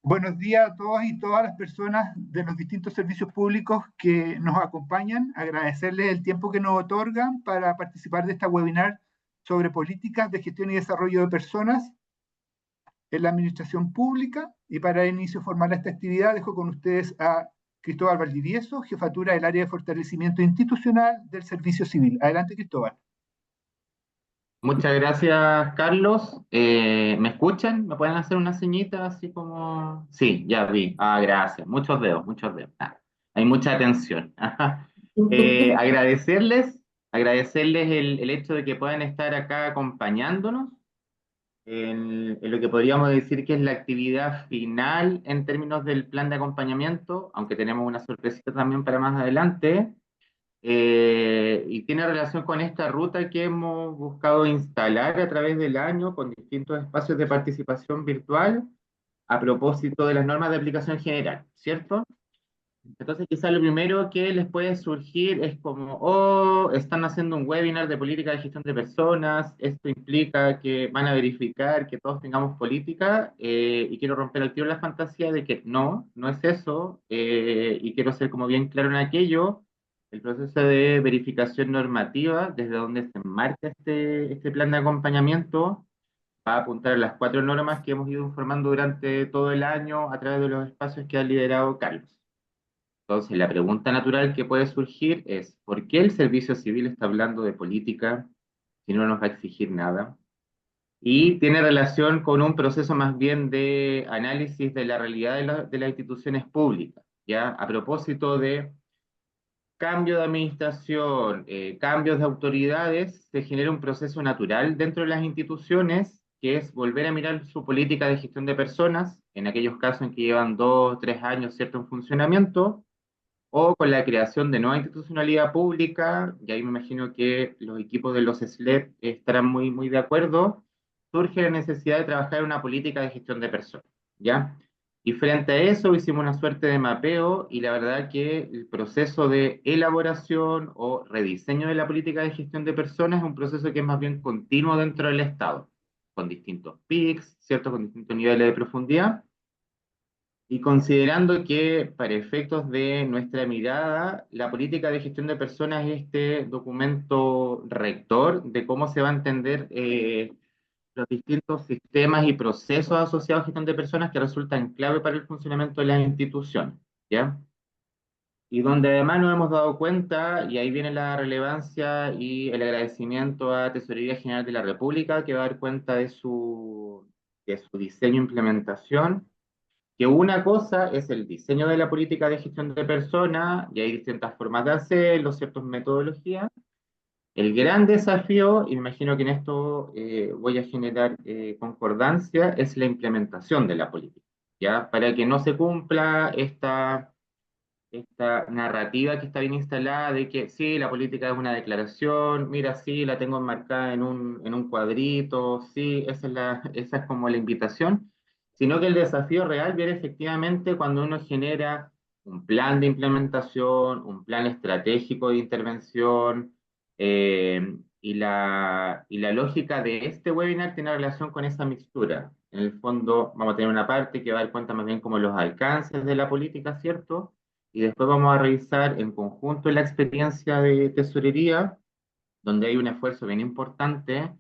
Buenos días a todos y todas las personas de los distintos servicios públicos que nos acompañan. Agradecerles el tiempo que nos otorgan para participar de esta webinar sobre políticas de gestión y desarrollo de personas en la administración pública. Y para el inicio formal a esta actividad, dejo con ustedes a Cristóbal Valdivieso, jefatura del área de fortalecimiento institucional del Servicio Civil. Adelante, Cristóbal. Muchas gracias, Carlos. ¿Me escuchan? ¿Me pueden hacer una señita así como...? Sí, ya vi. Ah, gracias. Muchos dedos, muchos dedos. Hay mucha atención. Ajá. Agradecerles el hecho de que puedan estar acá acompañándonos en lo que podríamos decir que es la actividad final en términos del plan de acompañamiento, aunque tenemos una sorpresita también para más adelante. Y tiene relación con esta ruta que hemos buscado instalar a través del año con distintos espacios de participación virtual a propósito de las normas de aplicación general, ¿cierto? Entonces quizás lo primero que les puede surgir es como, oh, están haciendo un webinar de política de gestión de personas, esto implica que van a verificar que todos tengamos política, y quiero romper al tiro la fantasía de que no, no es eso, y quiero ser como bien claro en aquello. El proceso de verificación normativa, desde donde se enmarca este plan de acompañamiento, va a apuntar a las 4 normas que hemos ido informando durante todo el año a través de los espacios que ha liderado Carlos. Entonces, la pregunta natural que puede surgir es, ¿por qué el servicio civil está hablando de política si no nos va a exigir nada? Y tiene relación con un proceso más bien de análisis de la realidad de las instituciones públicas, ¿ya? A propósito de cambio de administración, cambios de autoridades, se genera un proceso natural dentro de las instituciones, que es volver a mirar su política de gestión de personas, en aquellos casos en que llevan 2 o 3 años, ¿cierto?, en funcionamiento, o con la creación de nueva institucionalidad pública, y ahí me imagino que los equipos de los SLEP estarán muy, muy de acuerdo, surge la necesidad de trabajar en una política de gestión de personas, ¿ya? Y frente a eso hicimos una suerte de mapeo y la verdad que el proceso de elaboración o rediseño de la política de gestión de personas es un proceso que es más bien continuo dentro del Estado, con distintos peaks, ¿cierto? Con distintos niveles de profundidad, y considerando que para efectos de nuestra mirada, la política de gestión de personas es este documento rector de cómo se va a entender los distintos sistemas y procesos asociados a gestión de personas que resultan clave para el funcionamiento de las instituciones, ¿ya? Y donde además nos hemos dado cuenta, y ahí viene la relevancia y el agradecimiento a Tesorería General de la República, que va a dar cuenta de su diseño e implementación, que una cosa es el diseño de la política de gestión de personas, y hay distintas formas de hacerlo, ciertas metodologías. El gran desafío, y me imagino que en esto voy a generar concordancia, es la implementación de la política, ¿ya? Para que no se cumpla esta narrativa que está bien instalada de que sí, la política es una declaración, mira, sí, la tengo enmarcada en un cuadrito, sí, esa es como la invitación, sino que el desafío real viene efectivamente cuando uno genera un plan de implementación, un plan estratégico de intervención, y la lógica de este webinar tiene relación con esa mixtura. En el fondo vamos a tener una parte que va a dar cuenta más bien como los alcances de la política, ¿cierto? Y después vamos a revisar en conjunto la experiencia de tesorería, donde hay un esfuerzo bien importante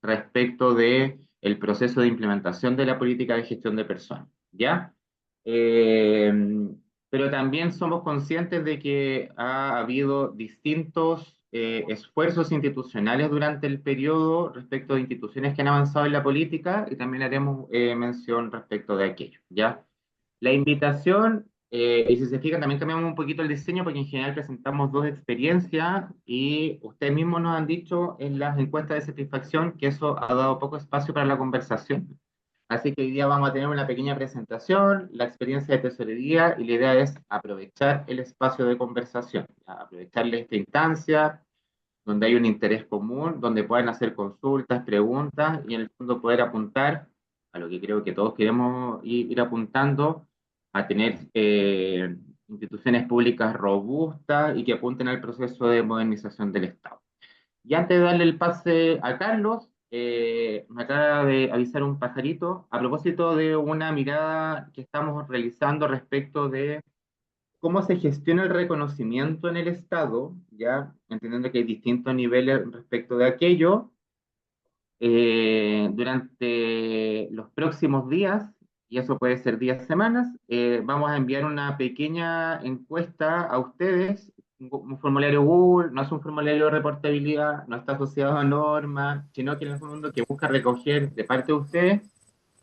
respecto de el proceso de implementación de la política de gestión de personas, ¿ya? Eh, pero también somos conscientes de que ha habido distintos esfuerzos institucionales durante el periodo respecto de instituciones que han avanzado en la política y también haremos mención respecto de aquello, ¿ya? La invitación, y si se fijan, también cambiamos un poquito el diseño porque en general presentamos dos experiencias y ustedes mismos nos han dicho en las encuestas de satisfacción que eso ha dado poco espacio para la conversación. Así que hoy día vamos a tener una pequeña presentación, la experiencia de tesorería, y la idea es aprovechar el espacio de conversación, aprovecharle esta instancia donde hay un interés común, donde puedan hacer consultas, preguntas y en el fondo poder apuntar a lo que creo que todos queremos ir apuntando, a tener instituciones públicas robustas y que apunten al proceso de modernización del Estado. Y antes de darle el pase a Carlos, me acaba de avisar un pajarito a propósito de una mirada que estamos realizando respecto de cómo se gestiona el reconocimiento en el Estado, ya entendiendo que hay distintos niveles respecto de aquello. Durante los próximos días, y eso puede ser días, semanas, vamos a enviar una pequeña encuesta a ustedes, un formulario Google, no es un formulario de reportabilidad, no está asociado a normas, sino que en el fondo que busca recoger de parte de ustedes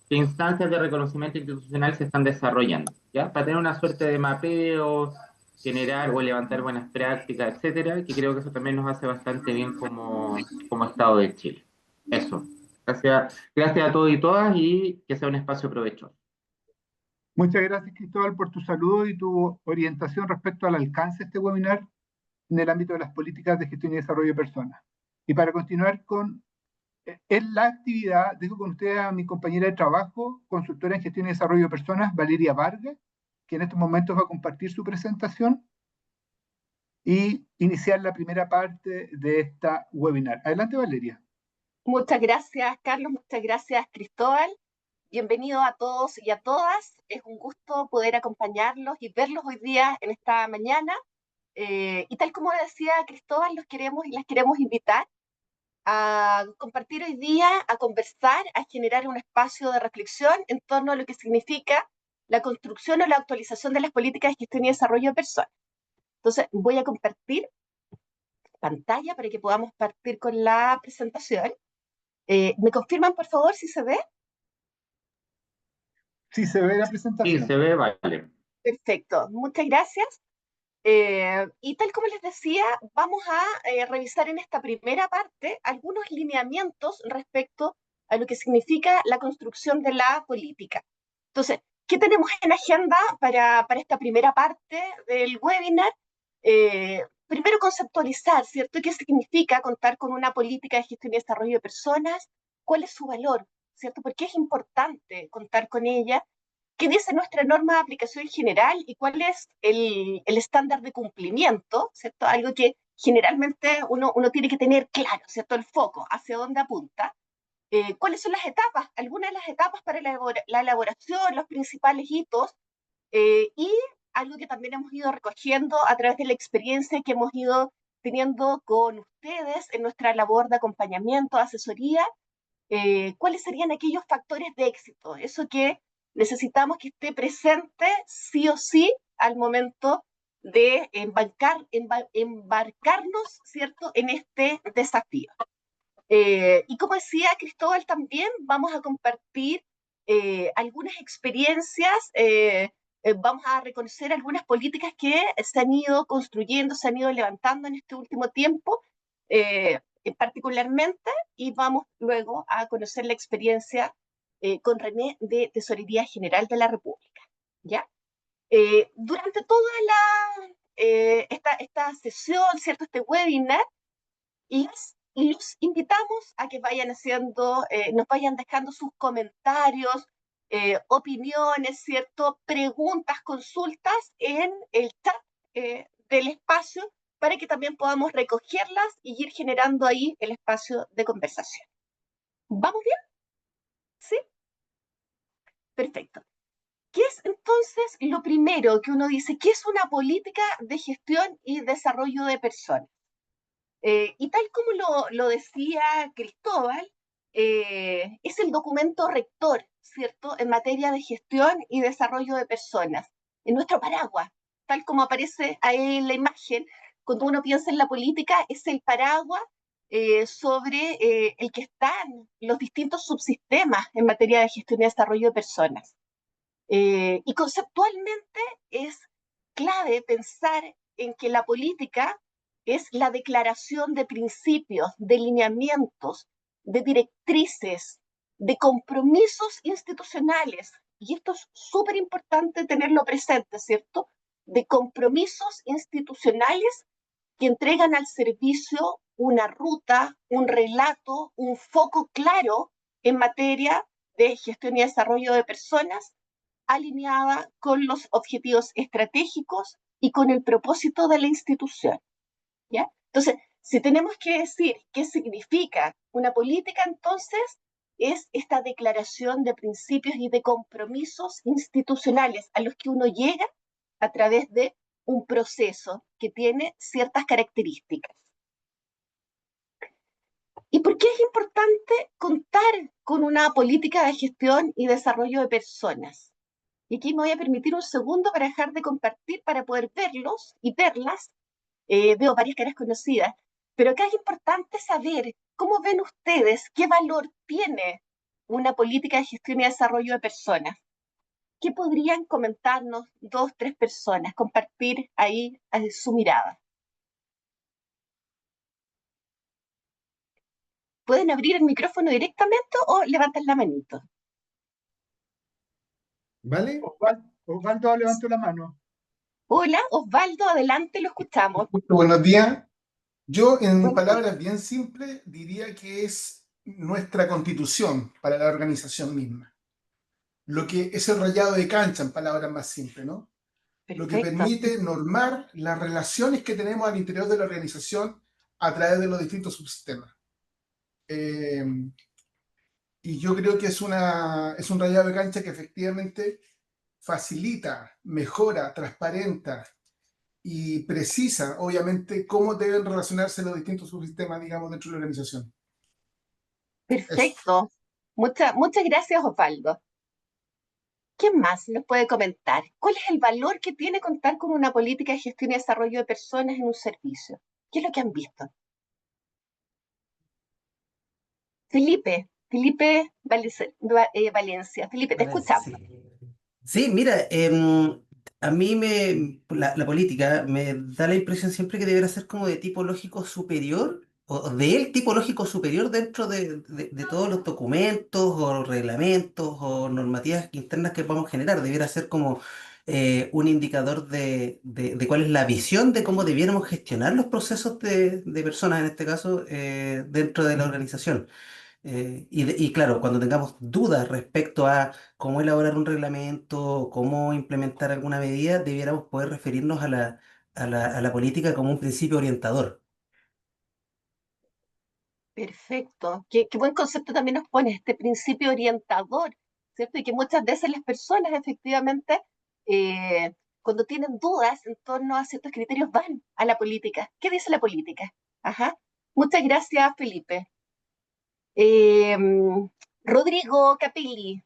qué instancias de reconocimiento institucional se están desarrollando, ¿ya? Para tener una suerte de mapeo, generar o levantar buenas prácticas, etcétera, que creo que eso también nos hace bastante bien como Estado de Chile. Eso. Gracias a todos y todas y que sea un espacio provechoso. Muchas gracias, Cristóbal, por tu saludo y tu orientación respecto al alcance de este webinar en el ámbito de las políticas de gestión y desarrollo de personas. Y para continuar con la actividad, dejo con ustedes a mi compañera de trabajo, consultora en gestión y desarrollo de personas, Valeria Vargas, que en estos momentos va a compartir su presentación y iniciar la primera parte de esta webinar. Adelante, Valeria. Muchas gracias, Carlos. Muchas gracias, Cristóbal. Bienvenido a todos y a todas. Es un gusto poder acompañarlos y verlos hoy día en esta mañana. Y tal como decía Cristóbal, los queremos y las queremos invitar a compartir hoy día, a conversar, a generar un espacio de reflexión en torno a lo que significa la construcción o la actualización de las políticas de gestión y desarrollo de personas. Entonces, voy a compartir pantalla para que podamos partir con la presentación. ¿Me confirman, por favor, si se ve? Sí, se ve la Sí, presentación. se ve, vale. Perfecto, muchas gracias. Y tal como les decía, vamos a revisar en esta primera parte algunos lineamientos respecto a lo que significa la construcción de la política. Entonces, ¿qué tenemos en agenda para esta primera parte del webinar? Primero conceptualizar, ¿cierto? ¿Qué significa contar con una política de gestión y desarrollo de personas? ¿Cuál es su valor? ¿Cierto? ¿Por qué es importante contar con ella? ¿Qué dice nuestra norma de aplicación general y cuál es el estándar de cumplimiento? ¿Cierto? Algo que generalmente uno tiene que tener claro, ¿cierto? El foco, hacia dónde apunta. ¿Cuáles son las etapas? Algunas de las etapas para la elaboración, los principales hitos, y algo que también hemos ido recogiendo a través de la experiencia que hemos ido teniendo con ustedes en nuestra labor de acompañamiento, asesoría, cuáles serían aquellos factores de éxito, eso que necesitamos que esté presente sí o sí al momento de embarcarnos, ¿cierto?, en este desafío. Y como decía Cristóbal, también vamos a compartir algunas experiencias, vamos a reconocer algunas políticas que se han ido construyendo, se han ido levantando en este último tiempo, particularmente, y vamos luego a conocer la experiencia con René de Tesorería General de la República. ¿Ya? Durante toda esta sesión, ¿cierto?, este webinar, y los invitamos a que vayan haciendo, nos vayan dejando sus comentarios, opiniones, ¿cierto?, preguntas, consultas en el chat del espacio para que también podamos recogerlas y ir generando ahí el espacio de conversación. ¿Vamos bien? ¿Sí? Perfecto. ¿Qué es entonces lo primero que uno dice? ¿Qué es una política de gestión y desarrollo de personas? Y tal como lo decía Cristóbal, es el documento rector, ¿cierto?, en materia de gestión y desarrollo de personas, en nuestro paraguas, tal como aparece ahí en la imagen. Cuando uno piensa en la política, es el paraguas sobre el que están los distintos subsistemas en materia de gestión y desarrollo de personas. Y conceptualmente es clave pensar en que la política es la declaración de principios, de lineamientos, de directrices, de compromisos institucionales. Y esto es súper importante tenerlo presente, ¿cierto? De compromisos institucionales que entregan al servicio una ruta, un relato, un foco claro en materia de gestión y desarrollo de personas, alineada con los objetivos estratégicos y con el propósito de la institución. ¿Ya? Entonces, Si tenemos que decir qué significa una política, entonces es esta declaración de principios y de compromisos institucionales a los que uno llega a través de un proceso que tiene ciertas características. ¿Y por qué es importante contar con una política de gestión y desarrollo de personas? Y aquí me voy a permitir un segundo para dejar de compartir para poder verlos y verlas. Veo varias caras conocidas, pero acá es importante saber cómo ven ustedes, qué valor tiene una política de gestión y desarrollo de personas. ¿Qué podrían comentarnos 2, 3 personas, compartir ahí su mirada? Pueden abrir el micrófono directamente o levantan la manito. ¿Vale? Osvaldo levantó la mano. Hola, Osvaldo, adelante, lo escuchamos. Buenos días. Yo, en Buenos días. palabras bien simples, diría que es nuestra constitución para la organización misma. Lo que es el rayado de cancha, en palabras más simples, ¿no? Lo que Perfecto. permite normar las relaciones que tenemos al interior de la organización a través de los distintos subsistemas. Y yo creo que es un rayado de cancha que efectivamente facilita, mejora, transparenta y precisa, obviamente, cómo deben relacionarse los distintos subsistemas, digamos, dentro de la organización. Eso. Perfecto. Muchas gracias, Osvaldo. ¿Qué más nos puede comentar? ¿Cuál es el valor que tiene contar con una política de gestión y desarrollo de personas en un servicio? ¿Qué es lo que han visto? Felipe Valencia. Felipe, te escuchamos. Sí. Sí, mira, a mí la política me da la impresión siempre que deberá ser como de tipo lógico superior, o del tipo lógico superior dentro de todos los documentos o reglamentos o normativas internas que podamos generar. Debiera ser como un indicador de cuál es la visión de cómo debiéramos gestionar los procesos de personas, en este caso, dentro de la organización. Y claro, cuando tengamos dudas respecto a cómo elaborar un reglamento, cómo implementar alguna medida, debiéramos poder referirnos a la política como un principio orientador. Perfecto. Qué buen concepto también nos pone este principio orientador, ¿cierto? Y que muchas veces las personas efectivamente, eh, cuando tienen dudas en torno a ciertos criterios, van a la política. ¿Qué dice la política? Ajá. Muchas gracias, Felipe. Eh, Rodrigo Capelli,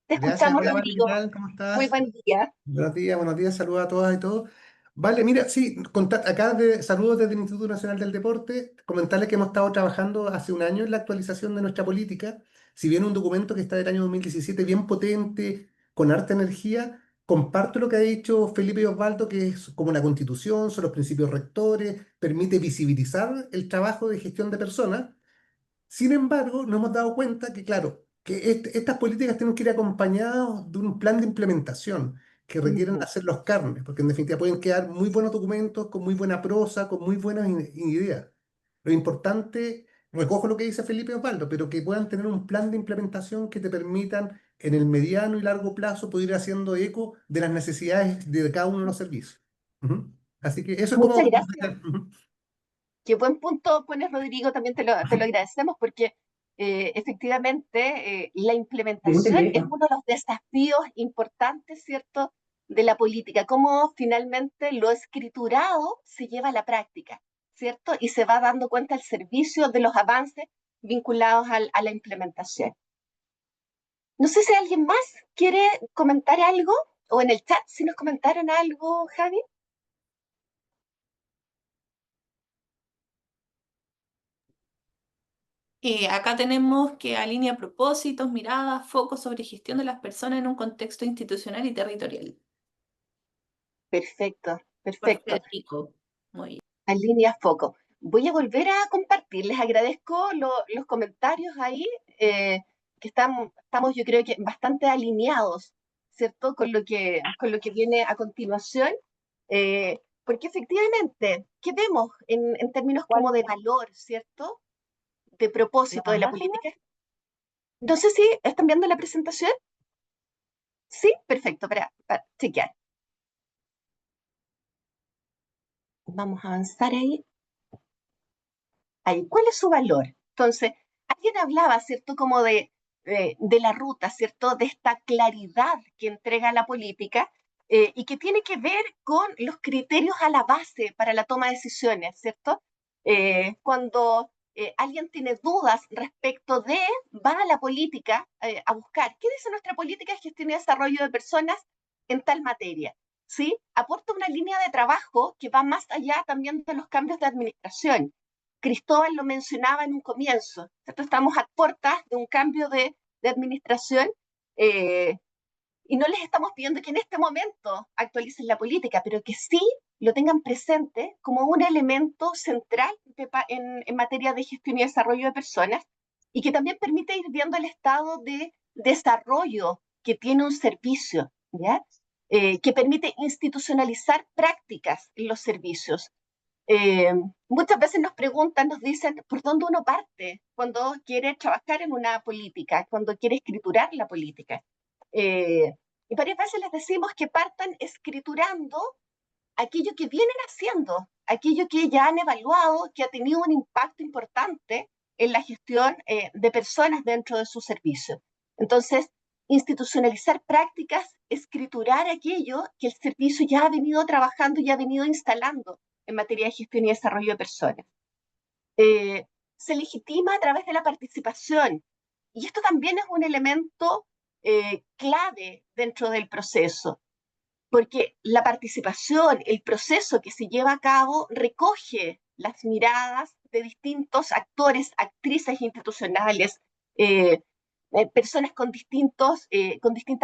te Gracias, escuchamos, hola Vale, ¿qué Rodrigo. tal? ¿Cómo Muy estás? buen día. Buenos días, saludos a todas y todos. Vale, mira, sí, acá saludos desde el Instituto Nacional del Deporte, comentarles que hemos estado trabajando hace un año en la actualización de nuestra política, si bien un documento que está del año 2017 bien potente, con harta energía, comparto lo que ha dicho Felipe y Osvaldo, que es como una constitución, son los principios rectores, permite visibilizar el trabajo de gestión de personas. Sin embargo, nos hemos dado cuenta que, claro, que estas políticas tienen que ir acompañadas de un plan de implementación que requieren Ujú. hacer los carnes, porque en definitiva pueden quedar muy buenos documentos, con muy buena prosa, con muy buenas ideas. Lo importante, recojo lo que dice Felipe Osvaldo, pero que puedan tener un plan de implementación que te permitan en el mediano y largo plazo poder ir haciendo eco de las necesidades de cada uno de los servicios. Ujú. Así que eso es como... Muchas gracias. Qué buen punto pones, Rodrigo, también te lo agradecemos porque efectivamente la implementación es uno de los desafíos importantes, ¿cierto?, de la política, cómo finalmente lo escriturado se lleva a la práctica, ¿cierto? Y se va dando cuenta al servicio de los avances vinculados a la implementación. No sé si alguien más quiere comentar algo o en el chat si nos comentaron algo, Javi. Acá tenemos que alinea propósitos, miradas, focos sobre gestión de las personas en un contexto institucional y territorial. Perfecto, Por perfecto. Federico. Muy bien. En línea foco. Voy a volver a compartir. Les agradezco los comentarios ahí, que estamos, yo creo que bastante alineados, ¿cierto? Con lo que viene a continuación. Porque efectivamente, ¿qué vemos en términos como de valor, ¿cierto? De propósito de la política. No sé si están viendo la presentación. Sí, perfecto, para chequear. Vamos a avanzar ahí. ahí? ¿Cuál es su valor? Entonces, alguien hablaba, ¿cierto? Como de la ruta, ¿cierto? De esta claridad que entrega la política y que tiene que ver con los criterios a la base para la toma de decisiones, ¿cierto? Cuando alguien tiene dudas respecto de, va a la política a buscar, ¿qué dice nuestra política de gestión y desarrollo de personas en tal materia? ¿Sí? Aporta una línea de trabajo que va más allá también de los cambios de administración. Cristóbal lo mencionaba en un comienzo, ¿cierto? Estamos a puertas de un cambio de administración eh, y no les estamos pidiendo que en este momento actualicen la política, pero que sí lo tengan presente como un elemento central en materia de gestión y desarrollo de personas y que también permite ir viendo el estado de desarrollo que tiene un servicio, ¿ya? Que permite institucionalizar prácticas en los servicios. Eh, Muchas veces nos preguntan, nos dicen, ¿por dónde uno parte cuando quiere trabajar en una política, cuando quiere escriturar la política? Y varias veces les decimos que partan escriturando aquello que vienen haciendo, aquello que ya han evaluado, que ha tenido un impacto importante en la gestión de personas dentro de su servicio. Entonces, institucionalizar prácticas, escriturar aquello que el servicio ya ha venido trabajando y ha venido instalando en materia de gestión y desarrollo de personas. Se legitima a través de la participación. Y esto también es un elemento clave dentro del proceso, porque la participación, el proceso que se lleva a cabo, recoge las miradas de distintos actores, actrices institucionales, eh, personas con distintas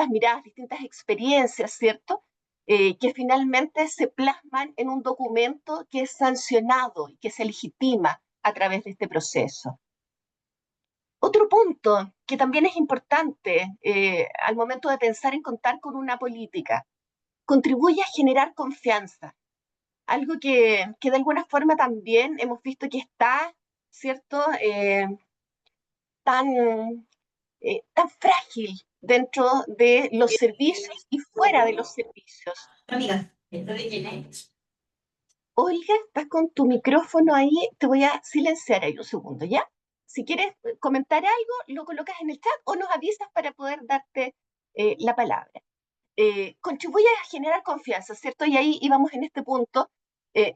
miradas, distintas experiencias, ¿cierto? Que finalmente se plasman en un documento que es sancionado y que se legitima a través de este proceso. Otro punto que también es importante al momento de pensar en contar con una política, contribuye a generar confianza, algo que de alguna forma también hemos visto que está, ¿cierto?, tan, tan frágil dentro de los servicios y fuera de los servicios. Amiga, ¿esto de quién es? Olga, estás con tu micrófono ahí, te voy a silenciar ahí un segundo, ¿ya? Si quieres comentar algo, lo colocas en el chat o nos avisas para poder darte la palabra. Contribuye a generar confianza, ¿cierto? Y ahí íbamos en este punto,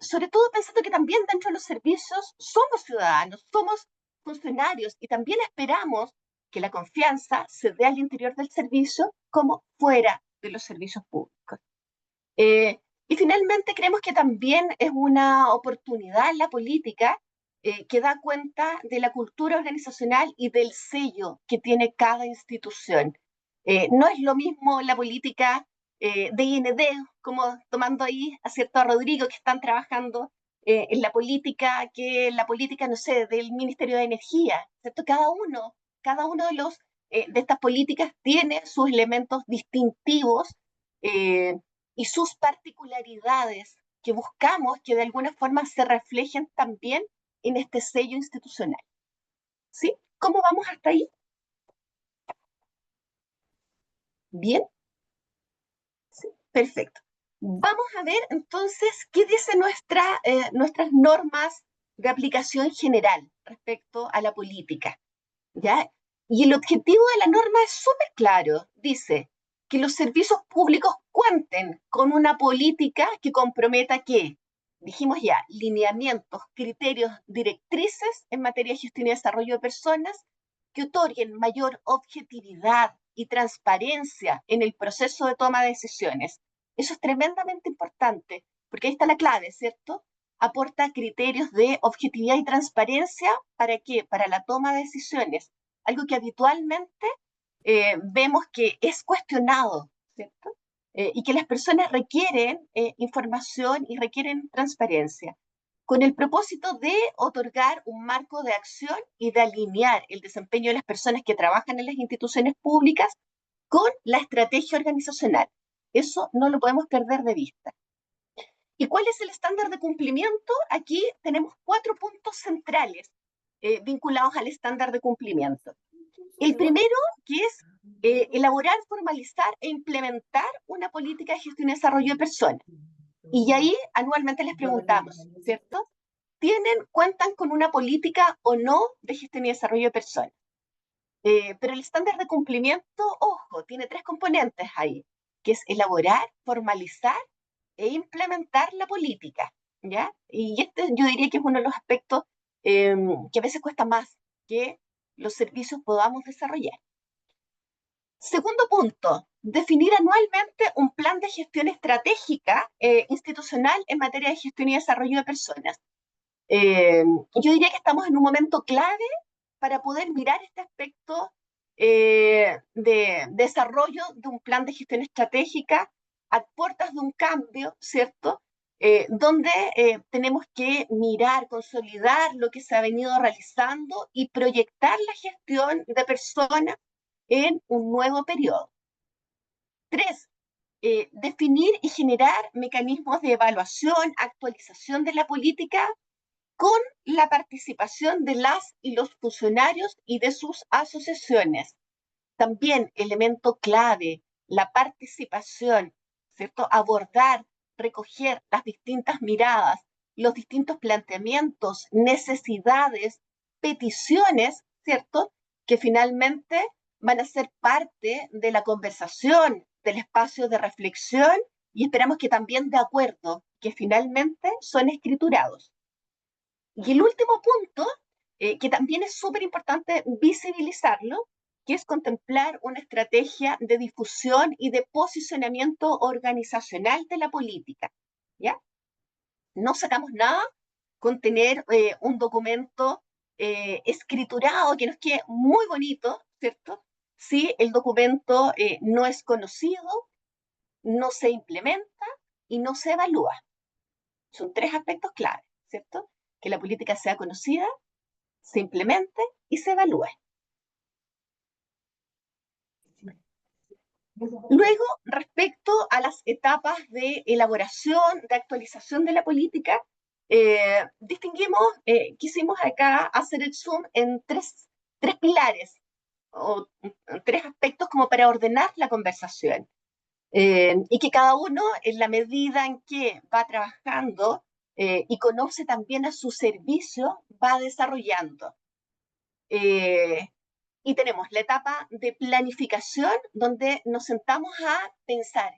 sobre todo pensando que también dentro de los servicios somos ciudadanos, somos funcionarios y también esperamos que la confianza se dé al interior del servicio como fuera de los servicios públicos. Y finalmente creemos que también es una oportunidad en la política que da cuenta de la cultura organizacional y del sello que tiene cada institución. No es lo mismo la política de IND, como tomando ahí a cierto a Rodrigo, que están trabajando en la política, que la política, no sé, del Ministerio de Energía, ¿cierto? Cada uno de estas políticas tiene sus elementos distintivos eh, y sus particularidades que buscamos que de alguna forma se reflejen también en este sello institucional. ¿Sí? ¿Cómo vamos hasta ahí? ¿Bien? Sí, perfecto. Vamos a ver entonces qué dicen nuestras normas de aplicación general respecto a la política, ¿ya? Y el objetivo de la norma es súper claro. Dice que los servicios públicos cuenten con una política que comprometa que, dijimos ya, lineamientos, criterios, directrices en materia de gestión y desarrollo de personas que otorguen mayor objetividad y transparencia en el proceso de toma de decisiones. Eso es tremendamente importante, porque ahí está la clave, ¿cierto? Aporta criterios de objetividad y transparencia, ¿para qué? Para la toma de decisiones, algo que habitualmente vemos que es cuestionado, ¿cierto? Y que las personas requieren información y requieren transparencia, con el propósito de otorgar un marco de acción y de alinear el desempeño de las personas que trabajan en las instituciones públicas con la estrategia organizacional. Eso no lo podemos perder de vista. ¿Y cuál es el estándar de cumplimiento? Aquí tenemos 4 puntos centrales vinculados al estándar de cumplimiento. El primero, que es elaborar, formalizar e implementar una política de gestión y desarrollo de personas. Y ahí anualmente les preguntamos, ¿cierto? cuentan con una política o no de gestión y desarrollo de personas. Pero el estándar de cumplimiento, ojo, tiene 3 componentes ahí, que es elaborar, formalizar e implementar la política, ¿ya? Y este yo diría que es uno de los aspectos que a veces cuesta más que los servicios podamos desarrollar. Segundo punto, definir anualmente un plan de gestión estratégica institucional en materia de gestión y desarrollo de personas. Yo diría que estamos en un momento clave para poder mirar este aspecto de desarrollo de un plan de gestión estratégica a puertas de un cambio, ¿cierto? Donde tenemos que mirar, consolidar lo que se ha venido realizando y proyectar la gestión de personas en un nuevo periodo. 3, definir y generar mecanismos de evaluación, actualización de la política con la participación de las y los funcionarios y de sus asociaciones. También elemento clave, la participación, ¿cierto? Abordar, recoger las distintas miradas, los distintos planteamientos, necesidades, peticiones, ¿cierto? Que finalmente van a ser parte de la conversación, del espacio de reflexión y esperamos que también de acuerdo, que finalmente son escriturados. Y el último punto, que también es súper importante visibilizarlo, que es contemplar una estrategia de difusión y de posicionamiento organizacional de la política, ¿ya? No sacamos nada con tener un documento escriturado que nos quede muy bonito, ¿cierto? Si el documento no es conocido, no se implementa y no se evalúa. Son 3 aspectos claves, ¿cierto? Que la política sea conocida, se implemente y se evalúe. Luego, respecto a las etapas de elaboración, de actualización de la política, quisimos acá hacer el zoom en tres pilares o 3 aspectos como para ordenar la conversación. Y que cada uno, en la medida en que va trabajando y conoce también a su servicio, va desarrollando. Y tenemos la etapa de planificación, donde nos sentamos a pensar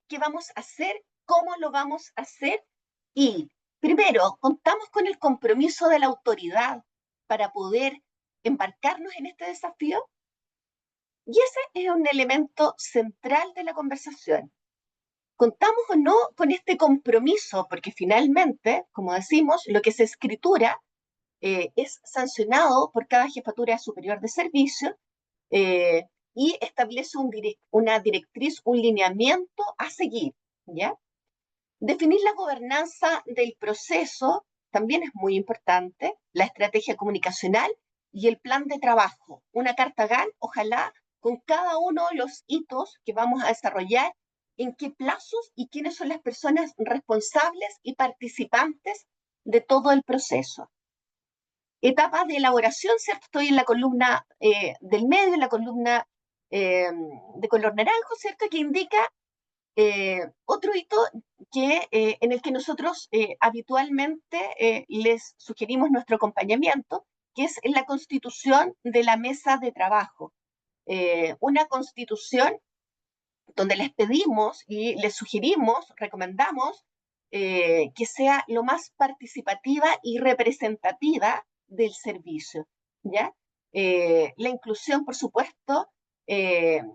qué vamos a hacer, cómo lo vamos a hacer, y primero, contamos con el compromiso de la autoridad para poder embarcarnos en este desafío, y ese es un elemento central de la conversación. ¿Contamos o no con este compromiso? Porque finalmente, como decimos, lo que se escritura es sancionado por cada jefatura superior de servicio y establece una directriz, un lineamiento a seguir, ¿ya? Definir la gobernanza del proceso también es muy importante, la estrategia comunicacional y el plan de trabajo, una carta GAN, ojalá con cada uno de los hitos que vamos a desarrollar, en qué plazos y quiénes son las personas responsables y participantes de todo el proceso. Etapas de elaboración, ¿cierto? Estoy en la columna del medio, en la columna de color naranjo, ¿cierto? Que indica otro hito en el que nosotros habitualmente les sugerimos nuestro acompañamiento, que es la constitución de la mesa de trabajo. Una constitución donde les pedimos y les sugerimos, recomendamos, que sea lo más participativa y representativa del servicio, ¿ya? La inclusión, por supuesto, de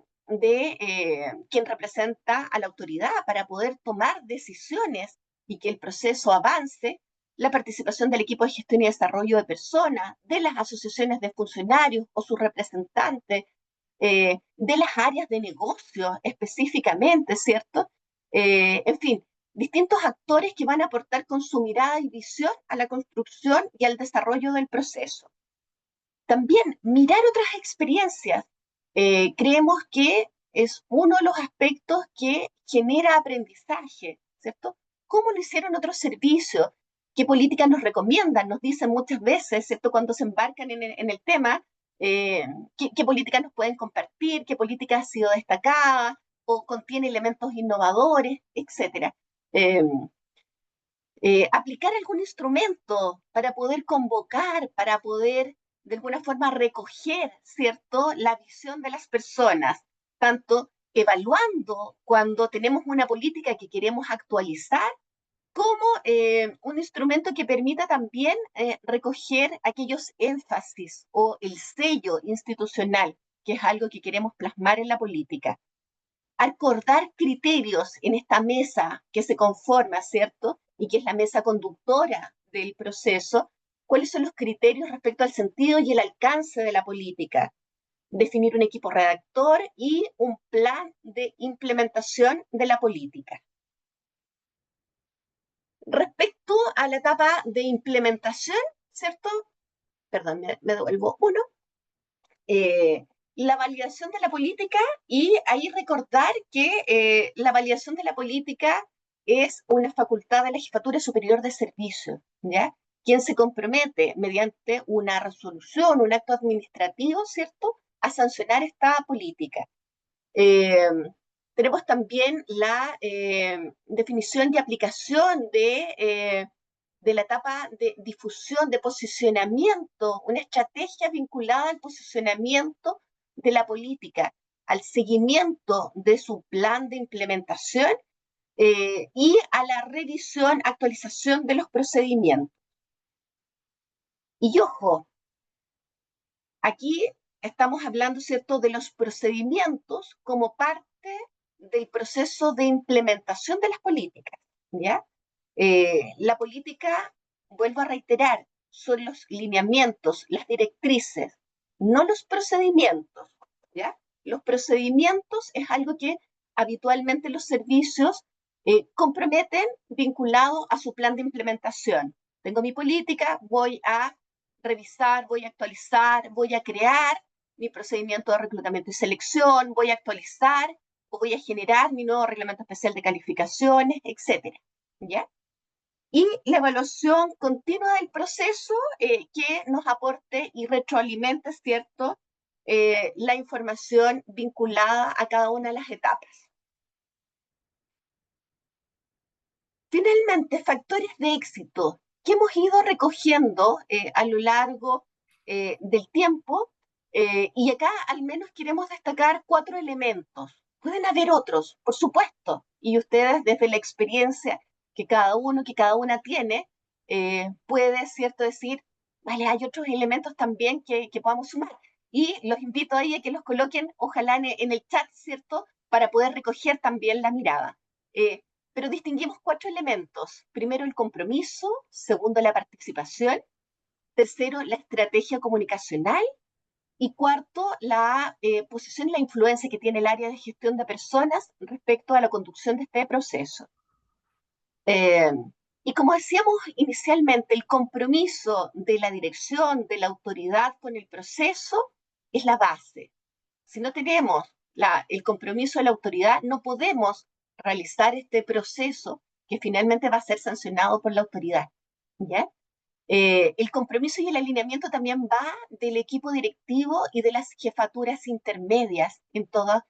quien representa a la autoridad para poder tomar decisiones y que el proceso avance, la participación del equipo de gestión y desarrollo de personas, de las asociaciones de funcionarios o sus representantes, de las áreas de negocio específicamente, ¿cierto? En fin, distintos actores que van a aportar con su mirada y visión a la construcción y al desarrollo del proceso. También mirar otras experiencias. Creemos que es uno de los aspectos que genera aprendizaje, ¿cierto? ¿Cómo lo hicieron otros servicios? ¿Qué políticas nos recomiendan? Nos dicen muchas veces, ¿cierto? Cuando se embarcan en el tema, qué políticas nos pueden compartir, qué política ha sido destacada o contiene elementos innovadores, etc. aplicar algún instrumento para poder convocar, para poder de alguna forma recoger, ¿cierto?, la visión de las personas, tanto evaluando cuando tenemos una política que queremos actualizar, como un instrumento que permita también recoger aquellos énfasis o el sello institucional, que es algo que queremos plasmar en la política. Acordar criterios en esta mesa que se conforma, ¿cierto? Y que es la mesa conductora del proceso, cuáles son los criterios respecto al sentido y el alcance de la política, definir un equipo redactor y un plan de implementación de la política. Respecto a la etapa de implementación, ¿cierto? Perdón, me devuelvo uno. La validación de la política, y ahí recordar que la validación de la política es una facultad de la Jefatura Superior de Servicio, ¿ya? Quien se compromete mediante una resolución, un acto administrativo, ¿cierto?, a sancionar esta política. Tenemos también la definición y aplicación de la etapa de difusión, de posicionamiento, una estrategia vinculada al posicionamiento de la política, al seguimiento de su plan de implementación y a la revisión, actualización de los procedimientos. Y ojo, aquí estamos hablando, ¿cierto?, de los procedimientos como parte del proceso de implementación de las políticas, ¿ya? La política, vuelvo a reiterar, son los lineamientos, las directrices, no los procedimientos, ¿ya? Los procedimientos es algo que habitualmente los servicios comprometen vinculado a su plan de implementación. Tengo mi política, voy a revisar, voy a actualizar, voy a crear mi procedimiento de reclutamiento y selección, voy a actualizar o voy a generar mi nuevo reglamento especial de calificaciones, etcétera, ¿ya? Y la evaluación continua del proceso que nos aporte y retroalimente, ¿cierto?, la información vinculada a cada una de las etapas. Finalmente, factores de éxito que hemos ido recogiendo a lo largo del tiempo, y acá al menos queremos destacar 4 elementos. Pueden haber otros, por supuesto, y ustedes desde la experiencia que cada uno, que cada una tiene, puede, ¿cierto?, decir, vale, hay otros elementos también que podamos sumar. Y los invito ahí a que los coloquen, ojalá en el chat, ¿cierto?, para poder recoger también la mirada. Pero distinguimos 4 elementos. Primero, el compromiso. Segundo, la participación. Tercero, la estrategia comunicacional. Y cuarto, la posición y la influencia que tiene el área de gestión de personas respecto a la conducción de este proceso. Y como decíamos inicialmente, el compromiso de la dirección, de la autoridad con el proceso es la base. Si no tenemos el compromiso de la autoridad, no podemos realizar este proceso que finalmente va a ser sancionado por la autoridad, ¿ya? El compromiso y el alineamiento también va del equipo directivo y de las jefaturas intermedias en todo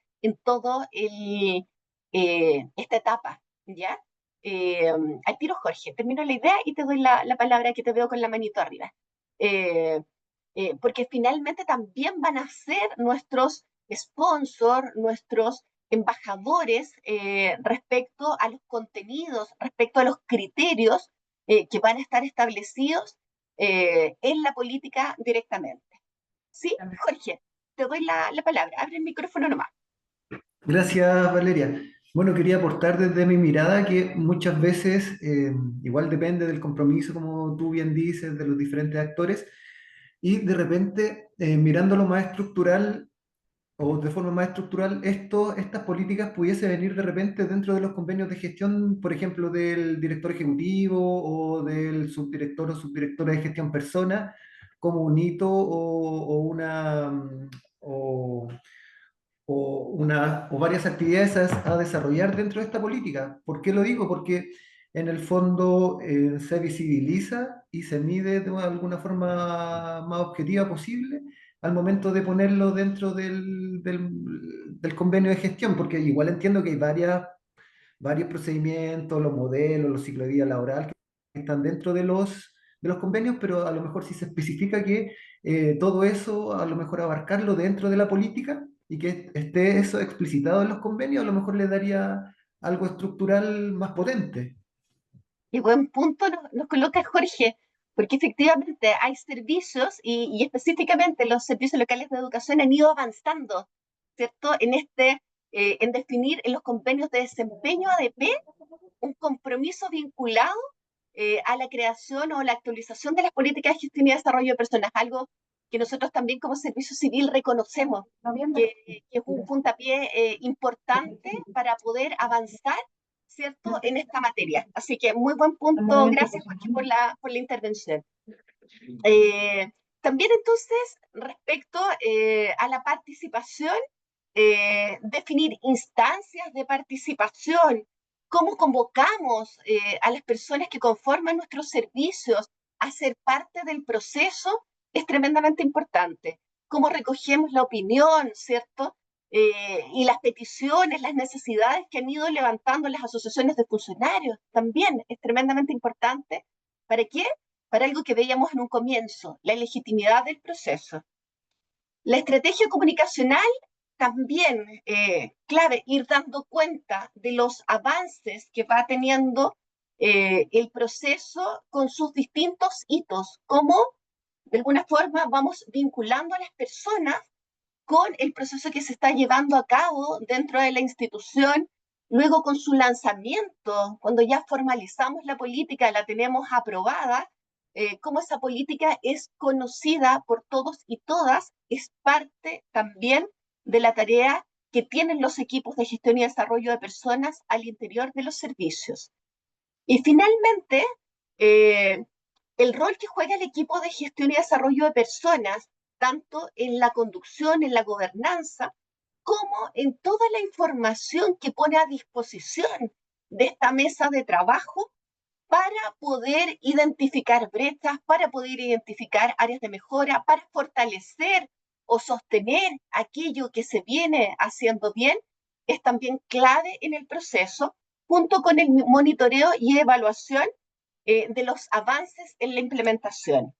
esta etapa, ¿ya? Al tiro, Jorge, termino la idea y te doy la palabra, que te veo con la manito arriba. Porque finalmente también van a ser nuestros sponsors, nuestros embajadores respecto a los contenidos, respecto a los criterios que van a estar establecidos en la política directamente. ¿Sí, Jorge? Te doy la palabra. Abre el micrófono nomás. Gracias, Valeria. Bueno, quería aportar desde mi mirada que muchas veces, igual depende del compromiso, como tú bien dices, de los diferentes actores, y de repente, mirándolo más estructural o de forma más estructural, estas políticas pudiese venir de repente dentro de los convenios de gestión, por ejemplo, del director ejecutivo o del subdirector o subdirectora de gestión persona, como un hito o o varias actividades a desarrollar dentro de esta política. ¿Por qué lo digo? Porque en el fondo se visibiliza y se mide de alguna forma más objetiva posible al momento de ponerlo dentro del convenio de gestión, porque igual entiendo que hay varios procedimientos, los modelos, los ciclos de vida laboral están dentro de los convenios, pero a lo mejor si se especifica que todo eso, a lo mejor abarcarlo dentro de la política y que esté eso explicitado en los convenios, a lo mejor le daría algo estructural más potente. Qué buen punto nos coloca Jorge, porque efectivamente hay servicios y específicamente los servicios locales de educación han ido avanzando, ¿cierto? En definir en los convenios de desempeño ADP un compromiso vinculado a la creación o la actualización de las políticas de gestión y desarrollo de personas, algo que nosotros también como servicio civil reconocemos, que es un puntapié importante para poder avanzar, ¿cierto?, en esta materia. Así que muy buen punto, gracias Jorge por la intervención. También entonces, respecto a la participación, definir instancias de participación, cómo convocamos a las personas que conforman nuestros servicios a ser parte del proceso, es tremendamente importante. Cómo recogemos la opinión, ¿cierto? Y las peticiones, las necesidades que han ido levantando las asociaciones de funcionarios, también es tremendamente importante. ¿Para qué? Para algo que veíamos en un comienzo, la legitimidad del proceso. La estrategia comunicacional también, clave, ir dando cuenta de los avances que va teniendo el proceso con sus distintos hitos, cómo de alguna forma vamos vinculando a las personas con el proceso que se está llevando a cabo dentro de la institución, luego con su lanzamiento, cuando ya formalizamos la política, la tenemos aprobada, cómo esa política es conocida por todos y todas, es parte también de la tarea que tienen los equipos de gestión y desarrollo de personas al interior de los servicios. Y finalmente, el rol que juega el equipo de gestión y desarrollo de personas, tanto en la conducción, en la gobernanza, como en toda la información que pone a disposición de esta mesa de trabajo para poder identificar brechas, para poder identificar áreas de mejora, para fortalecer o sostener aquello que se viene haciendo bien, es también clave en el proceso, junto con el monitoreo y evaluación de los avances en la implementación.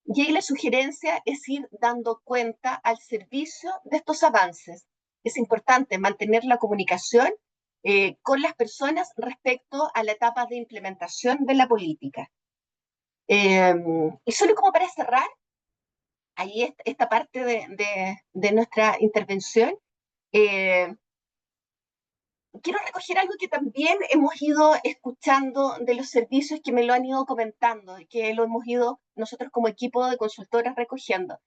Y ahí la sugerencia es ir dando cuenta al servicio de estos avances. Es importante mantener la comunicación con las personas respecto a la etapa de implementación de la política. Y solo como para cerrar, ahí esta parte de nuestra intervención, quiero recoger algo que también hemos ido escuchando de los servicios que me lo han ido comentando, que lo hemos ido nosotros como equipo de consultoras recogiendo,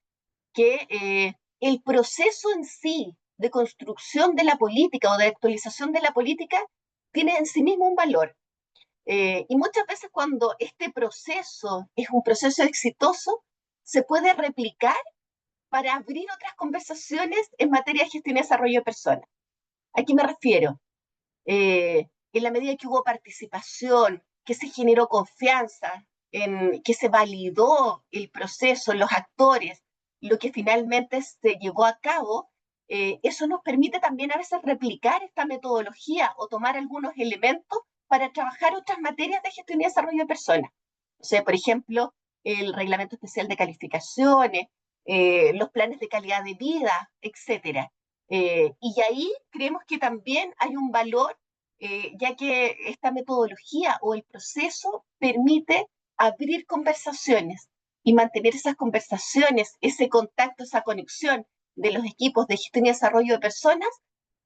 que el proceso en sí de construcción de la política o de actualización de la política tiene en sí mismo un valor. Y muchas veces cuando este proceso es un proceso exitoso, se puede replicar para abrir otras conversaciones en materia de gestión y desarrollo de personas. ¿A qué me refiero? En la medida que hubo participación, que se generó confianza, que se validó el proceso, los actores, lo que finalmente se llevó a cabo, eso nos permite también a veces replicar esta metodología o tomar algunos elementos para trabajar otras materias de gestión y desarrollo de personas. O sea, por ejemplo, el reglamento especial de calificaciones, los planes de calidad de vida, etcétera. Y ahí creemos que también hay un valor, ya que esta metodología o el proceso permite abrir conversaciones y mantener esas conversaciones, ese contacto, esa conexión de los equipos de gestión y desarrollo de personas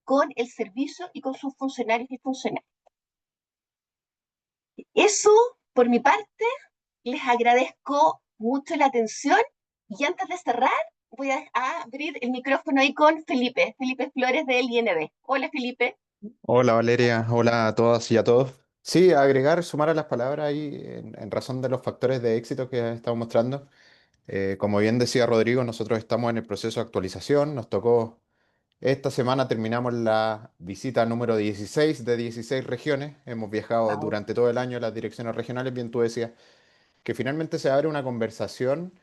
con el servicio y con sus funcionarios y funcionarias. Eso, por mi parte, les agradezco mucho la atención y antes de cerrar, voy a abrir el micrófono ahí con Felipe Flores del IND. Hola, Felipe. Hola Valeria, hola a todas y a todos. Sí, agregar, sumar a las palabras ahí en razón de los factores de éxito que has estado mostrando. Como bien decía Rodrigo, nosotros estamos en el proceso de actualización. Nos tocó, esta semana terminamos la visita número 16 de 16 regiones. Hemos viajado Wow. durante todo el año a las direcciones regionales. Bien, tú decías que finalmente se abre una conversación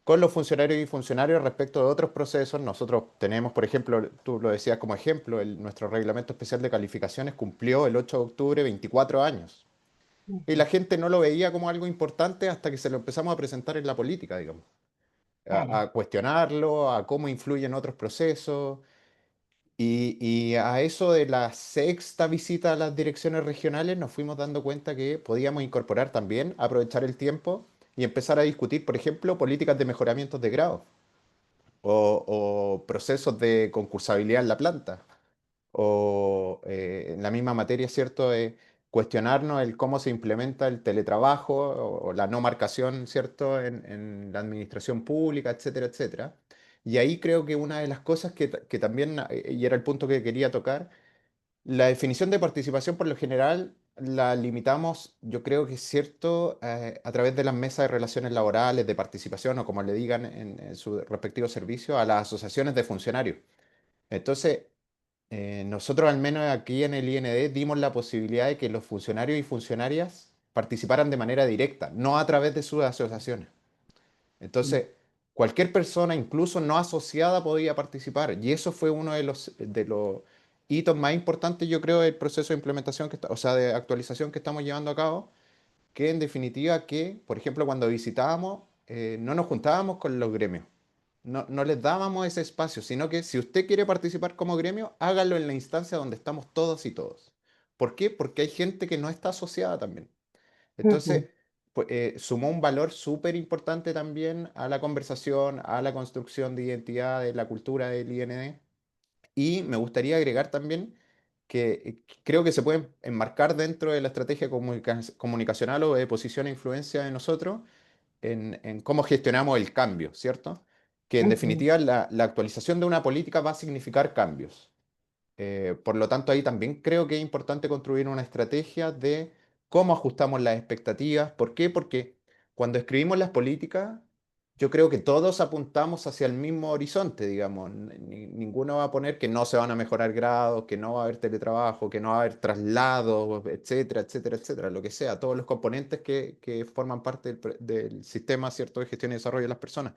con los funcionarios y funcionarios respecto de otros procesos. Nosotros tenemos, por ejemplo, tú lo decías como ejemplo, nuestro reglamento especial de calificaciones cumplió el 8 de octubre 24 años. y la gente no lo veía como algo importante hasta que se lo empezamos a presentar en la política, digamos, Claro. a cuestionarlo, a cómo influyen otros procesos. Y a eso de la sexta visita a las direcciones regionales nos fuimos dando cuenta que podíamos incorporar también, aprovechar el tiempo y empezar a discutir, por ejemplo, políticas de mejoramientos de grado o procesos de concursabilidad en la planta o en la misma materia, ¿cierto? Cuestionarnos el cómo se implementa el teletrabajo o la no marcación, ¿cierto? En la administración pública, etcétera, etcétera. Y ahí creo que una de las cosas que también, y era el punto que quería tocar, la definición de participación por lo general la limitamos, yo creo que es cierto, a través de las mesas de relaciones laborales, de participación o como le digan en su respectivo servicio, a las asociaciones de funcionarios. Entonces, nosotros al menos aquí en el IND dimos la posibilidad de que los funcionarios y funcionarias participaran de manera directa, no a través de sus asociaciones. Entonces, cualquier persona, incluso no asociada, podía participar. Y eso fue uno de los hitos más importantes, yo creo, del proceso de implementación, o sea, de actualización que estamos llevando a cabo, que en definitiva que, por ejemplo, cuando visitábamos, no nos juntábamos con los gremios. No, no les dábamos ese espacio, sino que si usted quiere participar como gremio, hágalo en la instancia donde estamos todos y todos. ¿Por qué? Porque hay gente que no está asociada también. Ujú. Entonces, pues, sumó un valor súper importante también a la conversación, a la construcción de identidad de la cultura del IND. Y me gustaría agregar también que creo que se puede enmarcar dentro de la estrategia comunicacional o de posición e influencia de nosotros en cómo gestionamos el cambio, ¿cierto? Que en Ujú. definitiva la actualización de una política va a significar cambios. Por lo tanto, ahí también creo que es importante construir una estrategia de cómo ajustamos las expectativas. ¿Por qué? Porque cuando escribimos las políticas, yo creo que todos apuntamos hacia el mismo horizonte, digamos. Ninguno va a poner que no se van a mejorar grados, que no va a haber teletrabajo, que no va a haber traslados, etcétera, etcétera, etcétera, lo que sea, todos los componentes que forman parte del sistema, ¿cierto?, de gestión y desarrollo de las personas.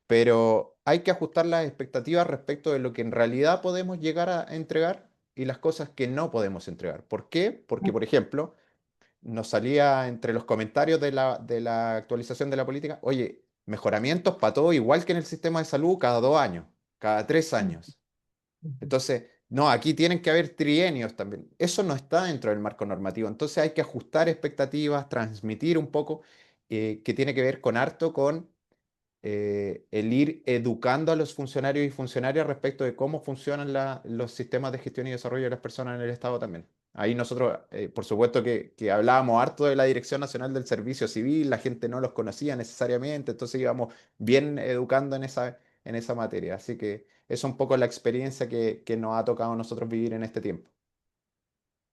Pero hay que ajustar las expectativas respecto de lo que en realidad podemos llegar a entregar y las cosas que no podemos entregar. ¿Por qué? Porque, por ejemplo, nos salía entre los comentarios de la actualización de la política, oye, mejoramientos para todo, igual que en el sistema de salud, cada 2 años, cada 3 años. Entonces, no, aquí tienen que haber trienios también. Eso no está dentro del marco normativo. Entonces hay que ajustar expectativas, transmitir un poco, que tiene que ver con harto con el ir educando a los funcionarios y funcionarias respecto de cómo funcionan los sistemas de gestión y desarrollo de las personas en el Estado también. Ahí nosotros, por supuesto que hablábamos harto de la Dirección Nacional del Servicio Civil, la gente no los conocía necesariamente, entonces íbamos bien educando en esa materia. Así que es un poco la experiencia que nos ha tocado a nosotros vivir en este tiempo.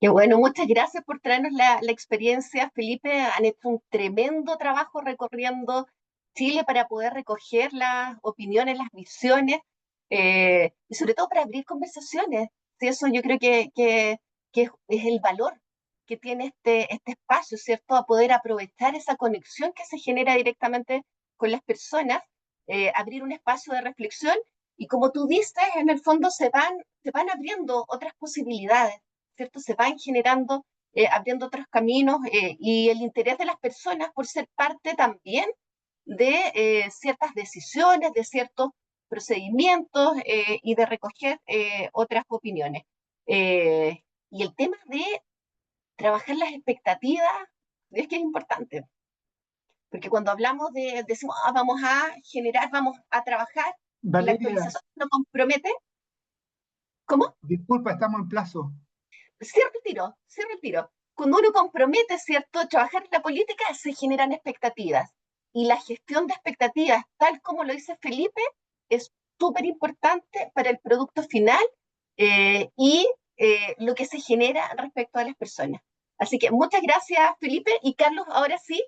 Qué bueno, muchas gracias por traernos la experiencia, Felipe. Han hecho un tremendo trabajo recorriendo Chile para poder recoger las opiniones, las visiones, y sobre todo para abrir conversaciones. Sí, eso yo creo que es el valor que tiene este espacio, ¿cierto? A poder aprovechar esa conexión que se genera directamente con las personas, abrir un espacio de reflexión y como tú dices, en el fondo se van abriendo otras posibilidades, ¿cierto? Se van generando, abriendo otros caminos, y el interés de las personas por ser parte también de ciertas decisiones, de ciertos procedimientos, y de recoger otras opiniones. Y el tema de trabajar las expectativas es que es importante, porque cuando hablamos decimos, vamos a generar, vamos a trabajar, y la Valeria, actualización no compromete, ¿cómo? disculpa, estamos en plazo. Cierro el tiro, cierro el tiro. Cuando uno compromete, ¿cierto?, trabajar en la política, se generan expectativas. Y la gestión de expectativas, tal como lo dice Felipe, es súper importante para el producto final, y lo que se genera respecto a las personas. Así que muchas gracias, Felipe. Y Carlos, ahora sí,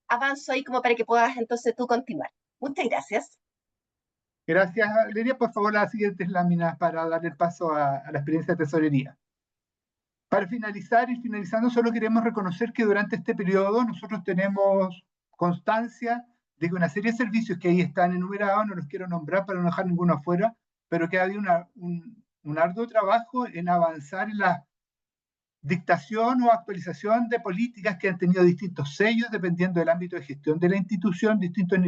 avanzo ahí como para que puedas entonces tú continuar. Muchas gracias. Gracias, Valeria. Por favor, las siguientes láminas para darle el paso a la experiencia de tesorería. Para finalizar, y finalizando, solo queremos reconocer que durante este periodo nosotros tenemos constancia de que una serie de servicios que ahí están enumerados, no los quiero nombrar para no dejar ninguno afuera, pero que ha habido un arduo trabajo en avanzar en dictación o actualización de políticas que han tenido distintos sellos dependiendo del ámbito de gestión de la institución, distintos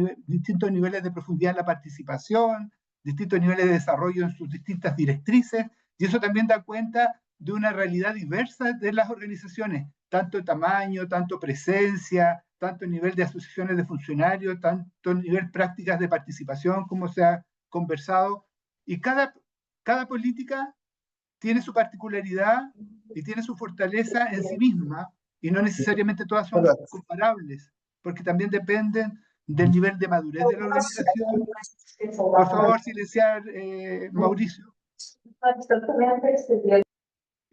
niveles de profundidad en la participación, distintos niveles de desarrollo en sus distintas directrices, y eso también da cuenta de una realidad diversa de las organizaciones, tanto tamaño, tanto presencia, tanto nivel de asociaciones de funcionarios, tanto nivel prácticas de participación, como se ha conversado, y cada política tiene su particularidad y tiene su fortaleza en sí misma, y no necesariamente todas son comparables, porque también dependen del nivel de madurez de la organización. Por favor, silenciar, Mauricio.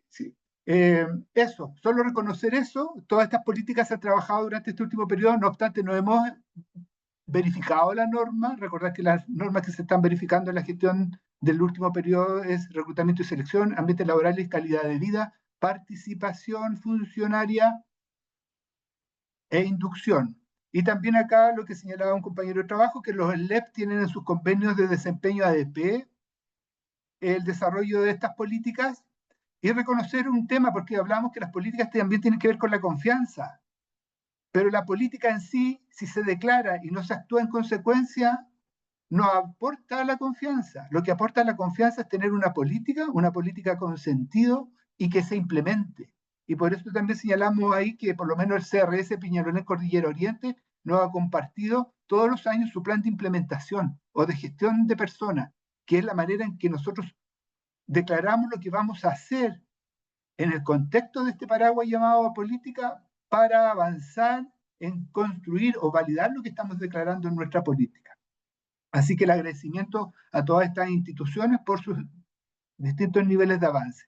Sí. Eso, solo reconocer eso. Todas estas políticas se han trabajado durante este último periodo, no obstante, no hemos verificado la norma. Recordad que las normas que se están verificando en la gestión del último periodo es reclutamiento y selección, ambientes laborales, calidad de vida, participación funcionaria e inducción. Y también acá lo que señalaba un compañero de trabajo, que los LEP tienen en sus convenios de desempeño ADP el desarrollo de estas políticas, y reconocer un tema, porque hablamos que las políticas también tienen que ver con la confianza, pero la política en sí, si se declara y no se actúa en consecuencia, no aporta la confianza. Lo que aporta la confianza es tener una política con sentido y que se implemente. Y por eso también señalamos ahí que por lo menos el CRS Peñalolén Cordillera Oriente nos ha compartido todos los años su plan de implementación o de gestión de personas, que es la manera en que nosotros declaramos lo que vamos a hacer en el contexto de este paraguas llamado política para avanzar en construir o validar lo que estamos declarando en nuestra política. Así que el agradecimiento a todas estas instituciones por sus distintos niveles de avance.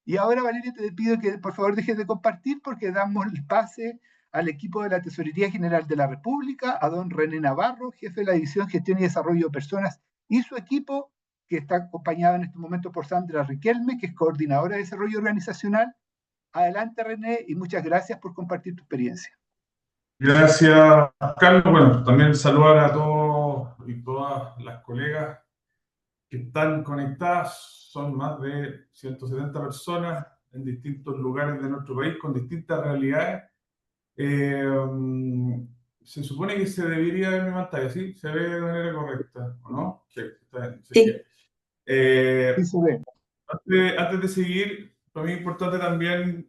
Y ahora, Valeria, te pido que por favor dejes de compartir, porque damos el pase al equipo de la Tesorería General de la República, a don René Navarro, jefe de la División Gestión y Desarrollo de Personas, y su equipo, que está acompañado en este momento por Sandra Riquelme, que es coordinadora de desarrollo organizacional. Adelante, René, y muchas gracias por compartir tu experiencia. Gracias, Carlos. Bueno, también saludar a todos y todas las colegas que están conectadas. Son más de 170 personas en distintos lugares de nuestro país con distintas realidades. Se supone que se debería ver mi pantalla, ¿sí? ¿Se ve de manera correcta o no? Sí, está bien. Sí. Sí, se ve. Antes de seguir, para mí es importante también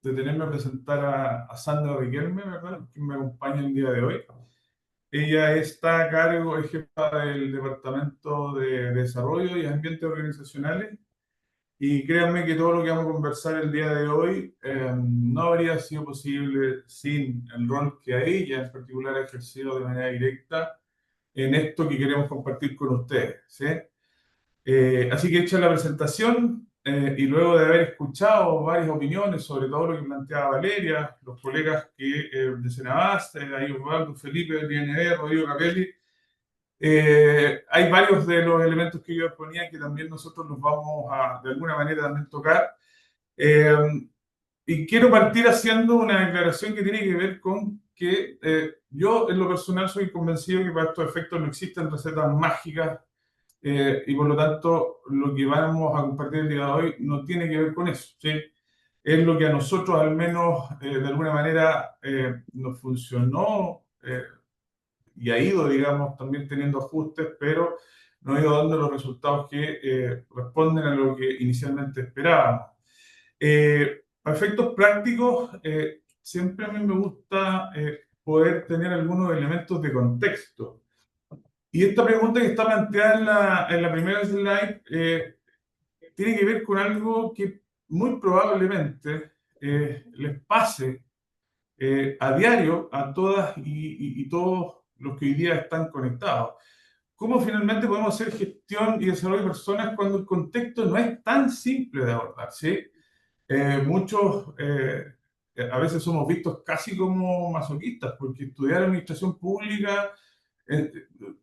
detenerme a presentar a Sandra Riquelme, ¿verdad? Que me acompaña el día de hoy. Ella está a cargo, es jefa del Departamento de Desarrollo y Ambientes Organizacionales. Y créanme que todo lo que vamos a conversar el día de hoy no habría sido posible sin el rol que a ella en particular ha ejercido de manera directa en esto que queremos compartir con ustedes, ¿sí? Así que hecha la presentación y luego de haber escuchado varias opiniones sobre todo lo que planteaba Valeria, los colegas de Senabast, ahí Osvaldo, Felipe, del IND, Rodrigo Capelli, hay varios de los elementos que yo exponía que también nosotros los vamos a de alguna manera también tocar. Y quiero partir haciendo una declaración que tiene que ver con que yo en lo personal soy convencido que para estos efectos no existen recetas mágicas. Y por lo tanto, lo que vamos a compartir el día de hoy no tiene que ver con eso, ¿sí? Es lo que a nosotros, al menos, de alguna manera, nos funcionó y ha ido, digamos, también teniendo ajustes, pero no ha ido dando los resultados que responden a lo que inicialmente esperábamos. A efectos prácticos, siempre a mí me gusta poder tener algunos elementos de contexto. Y esta pregunta que está planteada en la primera slide tiene que ver con algo que muy probablemente les pase a diario a todas y todos los que hoy día están conectados. ¿Cómo finalmente podemos hacer gestión y desarrollo de personas cuando el contexto no es tan simple de abordar, ¿sí? Muchos a veces somos vistos casi como masoquistas, porque estudiar administración pública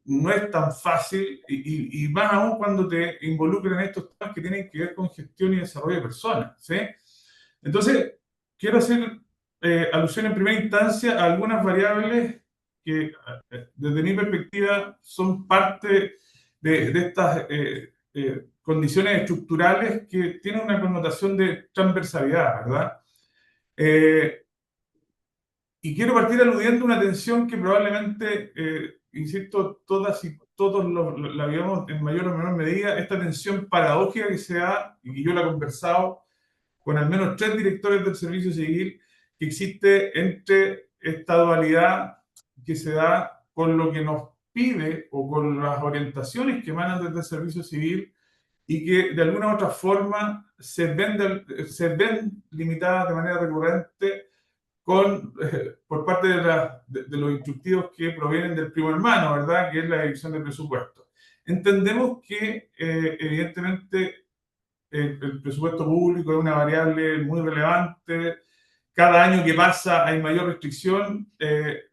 no es tan fácil y más aún cuando te involucran en estos temas que tienen que ver con gestión y desarrollo de personas, ¿sí? Entonces, quiero hacer alusión en primera instancia a algunas variables que desde mi perspectiva son parte de estas condiciones estructurales que tienen una connotación de transversalidad, ¿verdad? Y quiero partir aludiendo a una tensión que probablemente, insisto, todas y todos la vivamos en mayor o menor medida, esta tensión paradójica que se da, y que yo la he conversado con al menos 3 directores del servicio civil, que existe entre esta dualidad que se da con lo que nos pide o con las orientaciones que emanan desde el servicio civil y que de alguna u otra forma se ven limitadas de manera recurrente por parte de los instructivos que provienen del primo hermano, ¿verdad? Que es la división de presupuesto. Entendemos que, evidentemente, el presupuesto público es una variable muy relevante. Cada año que pasa hay mayor restricción,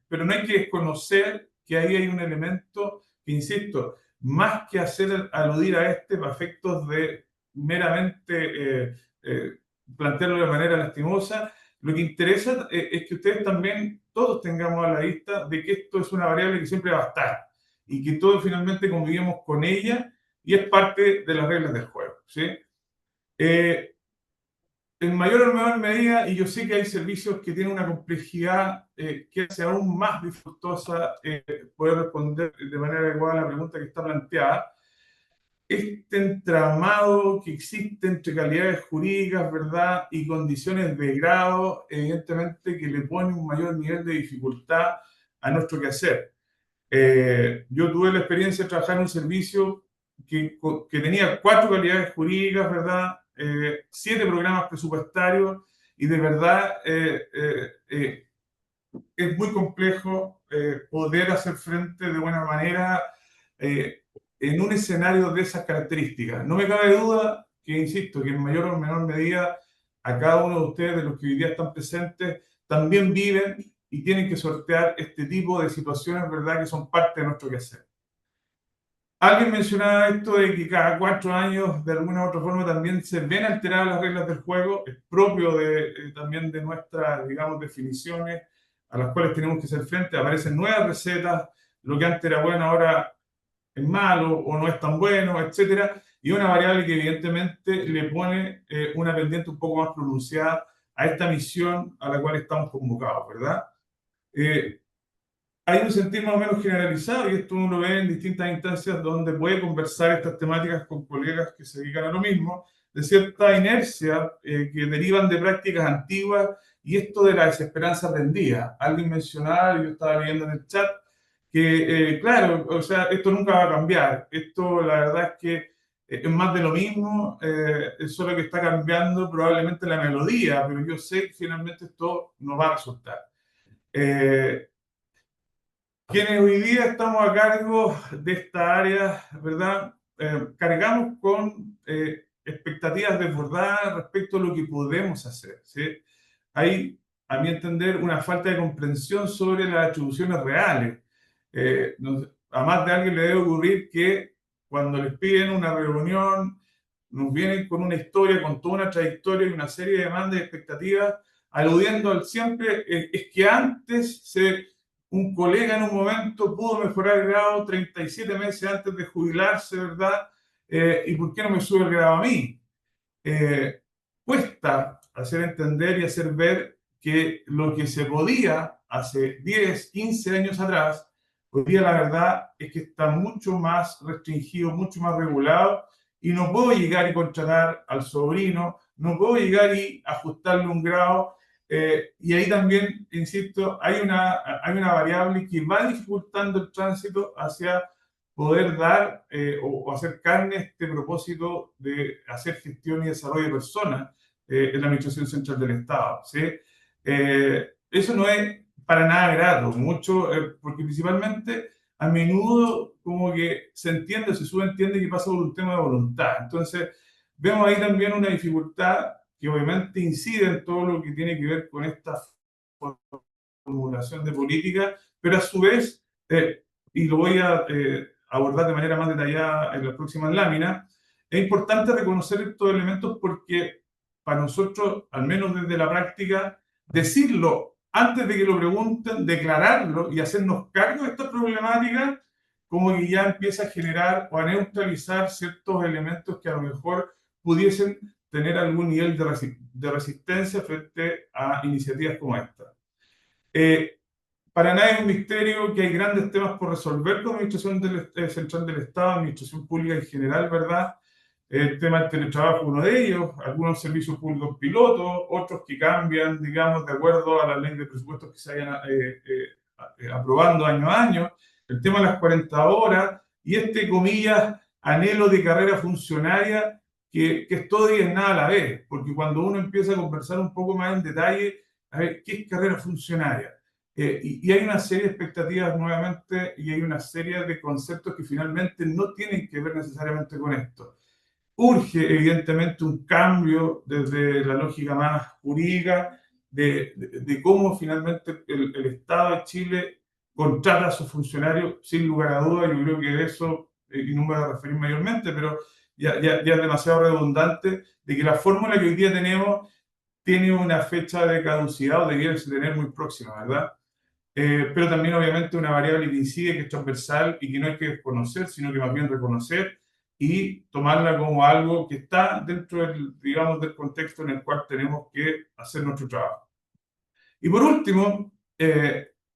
pero no hay que desconocer que ahí hay un elemento que, insisto, más que hacer aludir a para efectos de meramente plantearlo de manera lastimosa, lo que interesa es que ustedes también, todos tengamos a la vista de que esto es una variable que siempre va a estar y que todos finalmente convivimos con ella y es parte de las reglas del juego, ¿sí? En mayor o menor medida, y yo sé que hay servicios que tienen una complejidad que hace aún más dificultosa poder responder de manera adecuada a la pregunta que está planteada, este entramado que existe entre calidades jurídicas, ¿verdad?, y condiciones de grado, evidentemente que le pone un mayor nivel de dificultad a nuestro quehacer. Yo tuve la experiencia de trabajar en un servicio que tenía 4 calidades jurídicas, ¿verdad?, 7 programas presupuestarios, y de verdad es muy complejo poder hacer frente de buena manera en un escenario de esas características. No me cabe duda que, insisto, que en mayor o menor medida a cada uno de ustedes, de los que hoy día están presentes, también viven y tienen que sortear este tipo de situaciones, ¿verdad?, que son parte de nuestro quehacer. Alguien mencionaba esto de que cada 4 años, de alguna u otra forma, también se ven alteradas las reglas del juego. Es propio también de nuestras, digamos, definiciones a las cuales tenemos que hacer frente. Aparecen nuevas recetas, lo que antes era bueno ahora es malo o no es tan bueno, etcétera. Y una variable que evidentemente le pone una pendiente un poco más pronunciada a esta misión a la cual estamos convocados, ¿verdad? Hay un sentir más o menos generalizado, y esto uno lo ve en distintas instancias donde puede conversar estas temáticas con colegas que se dedican a lo mismo, de cierta inercia que derivan de prácticas antiguas y esto de la desesperanza aprendida. Alguien mencionaba, yo estaba leyendo en el chat, que claro, o sea, esto nunca va a cambiar. Esto la verdad es que es más de lo mismo, es solo que está cambiando probablemente la melodía, pero yo sé que finalmente esto no va a resultar. Quienes hoy día estamos a cargo de esta área, ¿verdad? Cargamos con expectativas desbordadas respecto a lo que podemos hacer, ¿sí? Hay, a mi entender, una falta de comprensión sobre las atribuciones reales. A más de alguien le debe ocurrir que cuando les piden una reunión, nos vienen con una historia, con toda una trayectoria y una serie de demandas y expectativas, aludiendo al siempre, es que antes un colega en un momento pudo mejorar el grado 37 meses antes de jubilarse, ¿verdad? ¿Y por qué no me sube el grado a mí? Cuesta hacer entender y hacer ver que lo que se podía hace 10, 15 años atrás, hoy día la verdad es que está mucho más restringido, mucho más regulado, y no puedo llegar y contratar al sobrino, no puedo llegar y ajustarle un grado. Y ahí también, insisto, hay una variable que va dificultando el tránsito hacia poder dar o hacer carne este propósito de hacer gestión y desarrollo de personas en la Administración Central del Estado, ¿sí? Eso no es para nada grato, mucho, porque principalmente a menudo como que se subentiende que pasa por un tema de voluntad. Entonces, vemos ahí también una dificultad que obviamente incide en todo lo que tiene que ver con esta formulación de política, pero a su vez, y lo voy a abordar de manera más detallada en las próximas láminas, es importante reconocer estos elementos porque para nosotros, al menos desde la práctica, decirlo antes de que lo pregunten, declararlo y hacernos cargo de esta problemática como que ya empieza a generar o a neutralizar ciertos elementos que a lo mejor pudiesen tener algún nivel de resistencia frente a iniciativas como esta. Para nadie es un misterio que hay grandes temas por resolver con la Administración Central del Estado, Administración Pública en general, ¿verdad? El tema del teletrabajo, uno de ellos, algunos servicios públicos pilotos, otros que cambian, digamos, de acuerdo a la ley de presupuestos que se vayan aprobando año a año, el tema de las 40 horas y comillas, anhelo de carrera funcionaria, que es todo y es nada a la vez, porque cuando uno empieza a conversar un poco más en detalle, a ver, ¿qué es carrera funcionaria? Y hay una serie de expectativas nuevamente y hay una serie de conceptos que finalmente no tienen que ver necesariamente con esto. Urge, evidentemente, un cambio desde la lógica más jurídica de cómo finalmente el Estado de Chile contrata a sus funcionarios, sin lugar a dudas. Yo creo que de eso, y no me voy a referir mayormente, pero ya es demasiado redundante, de que la fórmula que hoy día tenemos tiene una fecha de caducidad o debiera tener muy próxima, ¿verdad? Pero también obviamente una variable que incide, que es transversal y que no hay que desconocer, sino que más bien reconocer y tomarla como algo que está dentro del, digamos, del contexto en el cual tenemos que hacer nuestro trabajo. Y por último,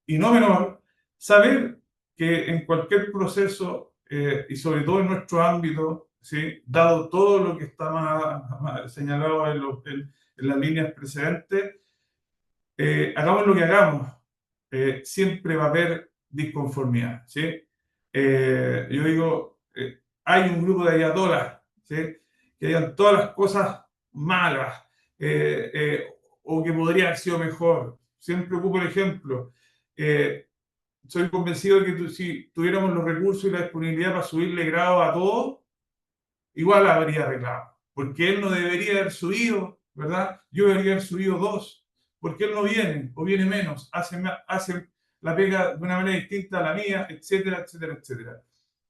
y no menor, saber que en cualquier proceso, y sobre todo en nuestro ámbito, ¿sí?, dado todo lo que está más señalado en las líneas precedentes, hagamos lo que hagamos, siempre va a haber disconformidad, ¿sí? Yo digo, hay un grupo de ayatolas, ¿sí?, que hayan todas las cosas malas, o que podría haber sido mejor. Siempre ocupo el ejemplo. Soy convencido de que si tuviéramos los recursos y la disponibilidad para subirle grado a todos, igual habría reclamo. Porque él no debería haber subido, ¿verdad? Yo debería haber subido 2. Porque él no viene o viene menos, hace la pega de una manera distinta a la mía, etcétera, etcétera, etcétera.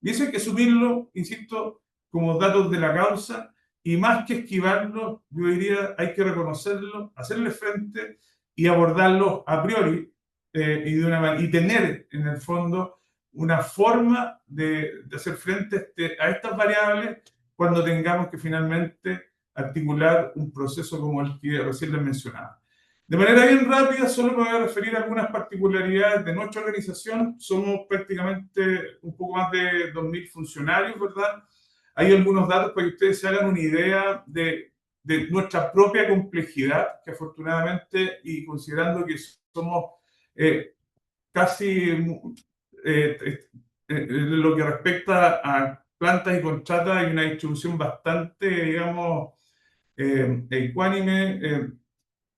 Y eso hay que asumirlo, insisto, como datos de la causa, y más que esquivarlo, yo diría, hay que reconocerlo, hacerle frente y abordarlo a priori, y tener en el fondo una forma de hacer frente a estas variables cuando tengamos que finalmente articular un proceso como el que recién les mencionaba. De manera bien rápida, solo me voy a referir a algunas particularidades de nuestra organización. Somos prácticamente un poco más de 2.000 funcionarios, ¿verdad? Hay algunos datos para que ustedes se hagan una idea de nuestra propia complejidad, que afortunadamente, y considerando que somos casi lo que respecta a plantas y contratas, hay una distribución bastante, digamos, ecuánime.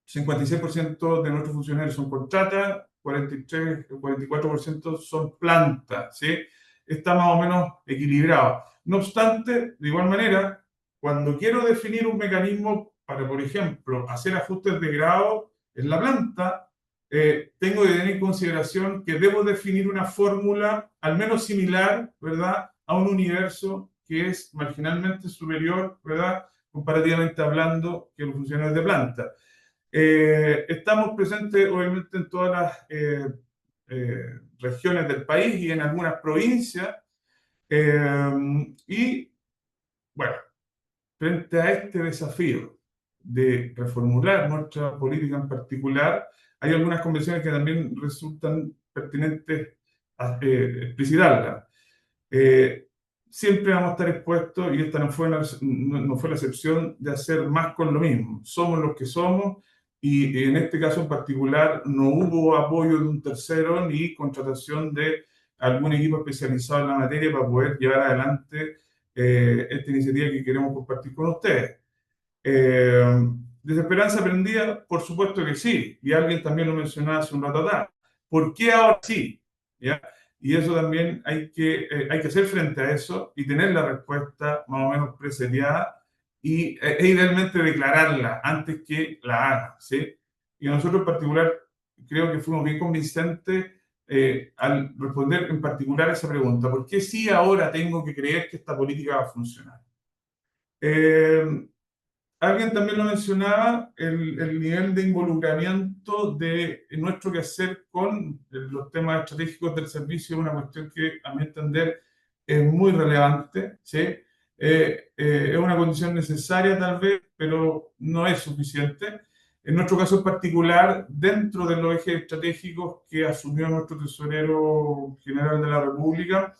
56% de nuestros funcionarios son contratas, 44% son plantas, ¿sí? Está más o menos equilibrado. No obstante, de igual manera, cuando quiero definir un mecanismo para, por ejemplo, hacer ajustes de grado en la planta, tengo que tener en consideración que debo definir una fórmula al menos similar, ¿verdad?, a un universo que es marginalmente superior, ¿verdad?, comparativamente hablando, que los funcionarios de planta. Estamos presentes, obviamente, en todas las regiones del país y en algunas provincias. Y, bueno, frente a este desafío de reformular nuestra política en particular, hay algunas convenciones que también resultan pertinentes explicitarlas. Siempre vamos a estar expuestos, y esta no fue la excepción, de hacer más con lo mismo. Somos los que somos. Y en este caso en particular no hubo apoyo de un tercero ni contratación de algún equipo especializado en la materia para poder llevar adelante esta iniciativa que queremos compartir con ustedes. ¿Desesperanza aprendida? Por supuesto que sí. Y alguien también lo mencionaba hace un rato atrás. ¿Por qué ahora sí? ¿Ya? Y eso también hay que hacer frente a eso y tener la respuesta más o menos preseriada y idealmente declararla antes que la hagan, ¿sí? Y nosotros en particular creo que fuimos bien convincentes al responder en particular a esa pregunta. ¿Por qué sí ahora tengo que creer que esta política va a funcionar? alguien también lo mencionaba, el nivel de involucramiento de nuestro quehacer con los temas estratégicos del servicio es una cuestión que, a mi entender, es muy relevante, ¿sí? Es una condición necesaria tal vez, pero no es suficiente. En nuestro caso en particular, dentro de los ejes estratégicos que asumió nuestro tesorero general de la República,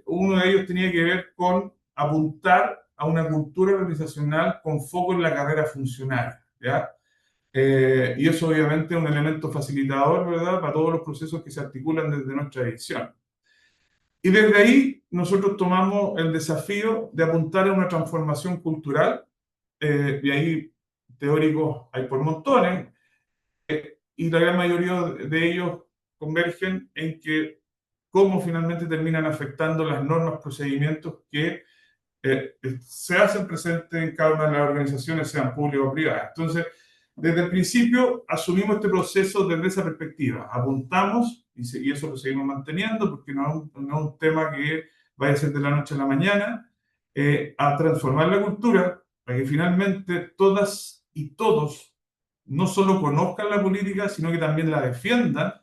uno de ellos tenía que ver con apuntar a una cultura organizacional con foco en la carrera funcionaria, ¿ya? Y eso obviamente es un elemento facilitador, ¿verdad?, para todos los procesos que se articulan desde nuestra dirección. Y desde ahí nosotros tomamos el desafío de apuntar a una transformación cultural, y ahí teóricos hay por montones, y la gran mayoría de ellos convergen en que cómo finalmente terminan afectando las normas, procedimientos que se hacen presentes en cada una de las organizaciones, sean públicas o privadas. Entonces, desde el principio asumimos este proceso desde esa perspectiva. Apuntamos, y eso lo seguimos manteniendo, porque no es un tema que vaya a ser de la noche a la mañana, a transformar la cultura para que finalmente todas y todos no solo conozcan la política, sino que también la defiendan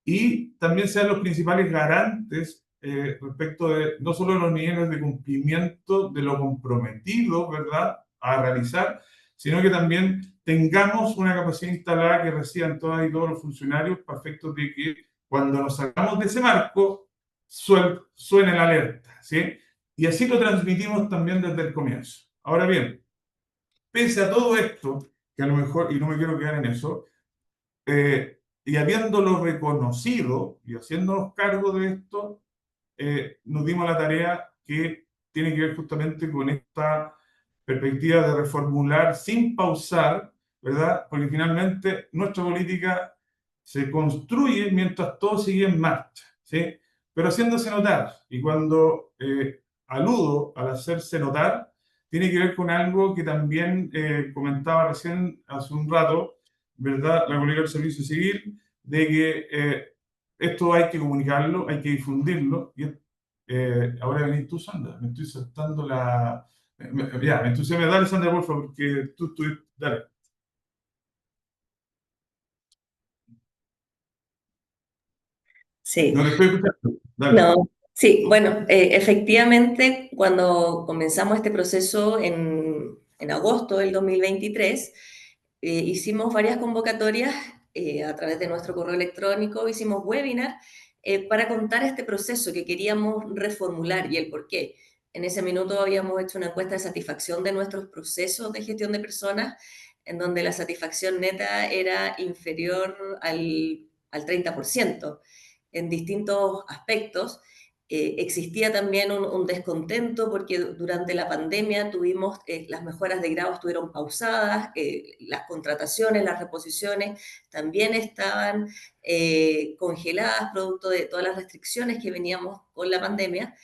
y también sean los principales garantes respecto de no solo los niveles de cumplimiento de lo comprometido, ¿verdad?, a realizar, sino que también tengamos una capacidad instalada que reciban todas y todos los funcionarios para efectos de que cuando nos salgamos de ese marco suene la alerta, ¿sí? Y así lo transmitimos también desde el comienzo. Ahora bien, pese a todo esto, que a lo mejor, y no me quiero quedar en eso, y habiéndolo reconocido y haciéndonos cargo de esto, nos dimos la tarea que tiene que ver justamente con esta perspectiva de reformular sin pausar, ¿verdad? Porque finalmente nuestra política se construye mientras todo sigue en marcha, ¿sí? Pero haciéndose notar. Y cuando aludo al hacerse notar, tiene que ver con algo que también comentaba recién hace un rato, ¿verdad?, la colega del Servicio Civil, de que esto hay que comunicarlo, hay que difundirlo. Y ahora venís tú, Sandra, me estoy saltando la... ya, me entusiasma. Dale, Sandra, por favor, porque tú, dale. Sí, No te estoy escuchando. Dale. no, sí, bueno, efectivamente, cuando comenzamos este proceso en agosto del 2023, hicimos varias convocatorias a través de nuestro correo electrónico, hicimos webinar para contar este proceso que queríamos reformular y el por qué. En ese minuto habíamos hecho una encuesta de satisfacción de nuestros procesos de gestión de personas, en donde la satisfacción neta era inferior al 30% en distintos aspectos. Existía también un descontento porque durante la pandemia tuvimos, las mejoras de grado estuvieron pausadas, las contrataciones, las reposiciones también estaban congeladas producto de todas las restricciones que veníamos con la pandemia.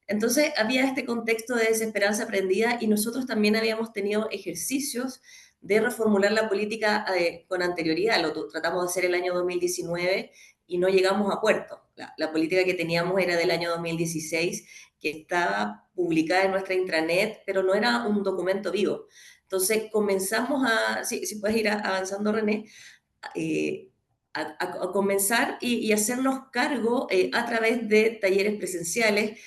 Entonces había este contexto de desesperanza aprendida y nosotros también habíamos tenido ejercicios de reformular la política con anterioridad. Lo tratamos de hacer el año 2019 y no llegamos a puerto. La política que teníamos era del año 2016, que estaba publicada en nuestra intranet, pero no era un documento vivo. Entonces comenzamos si puedes ir avanzando, René, a comenzar y hacernos cargo a través de talleres presenciales,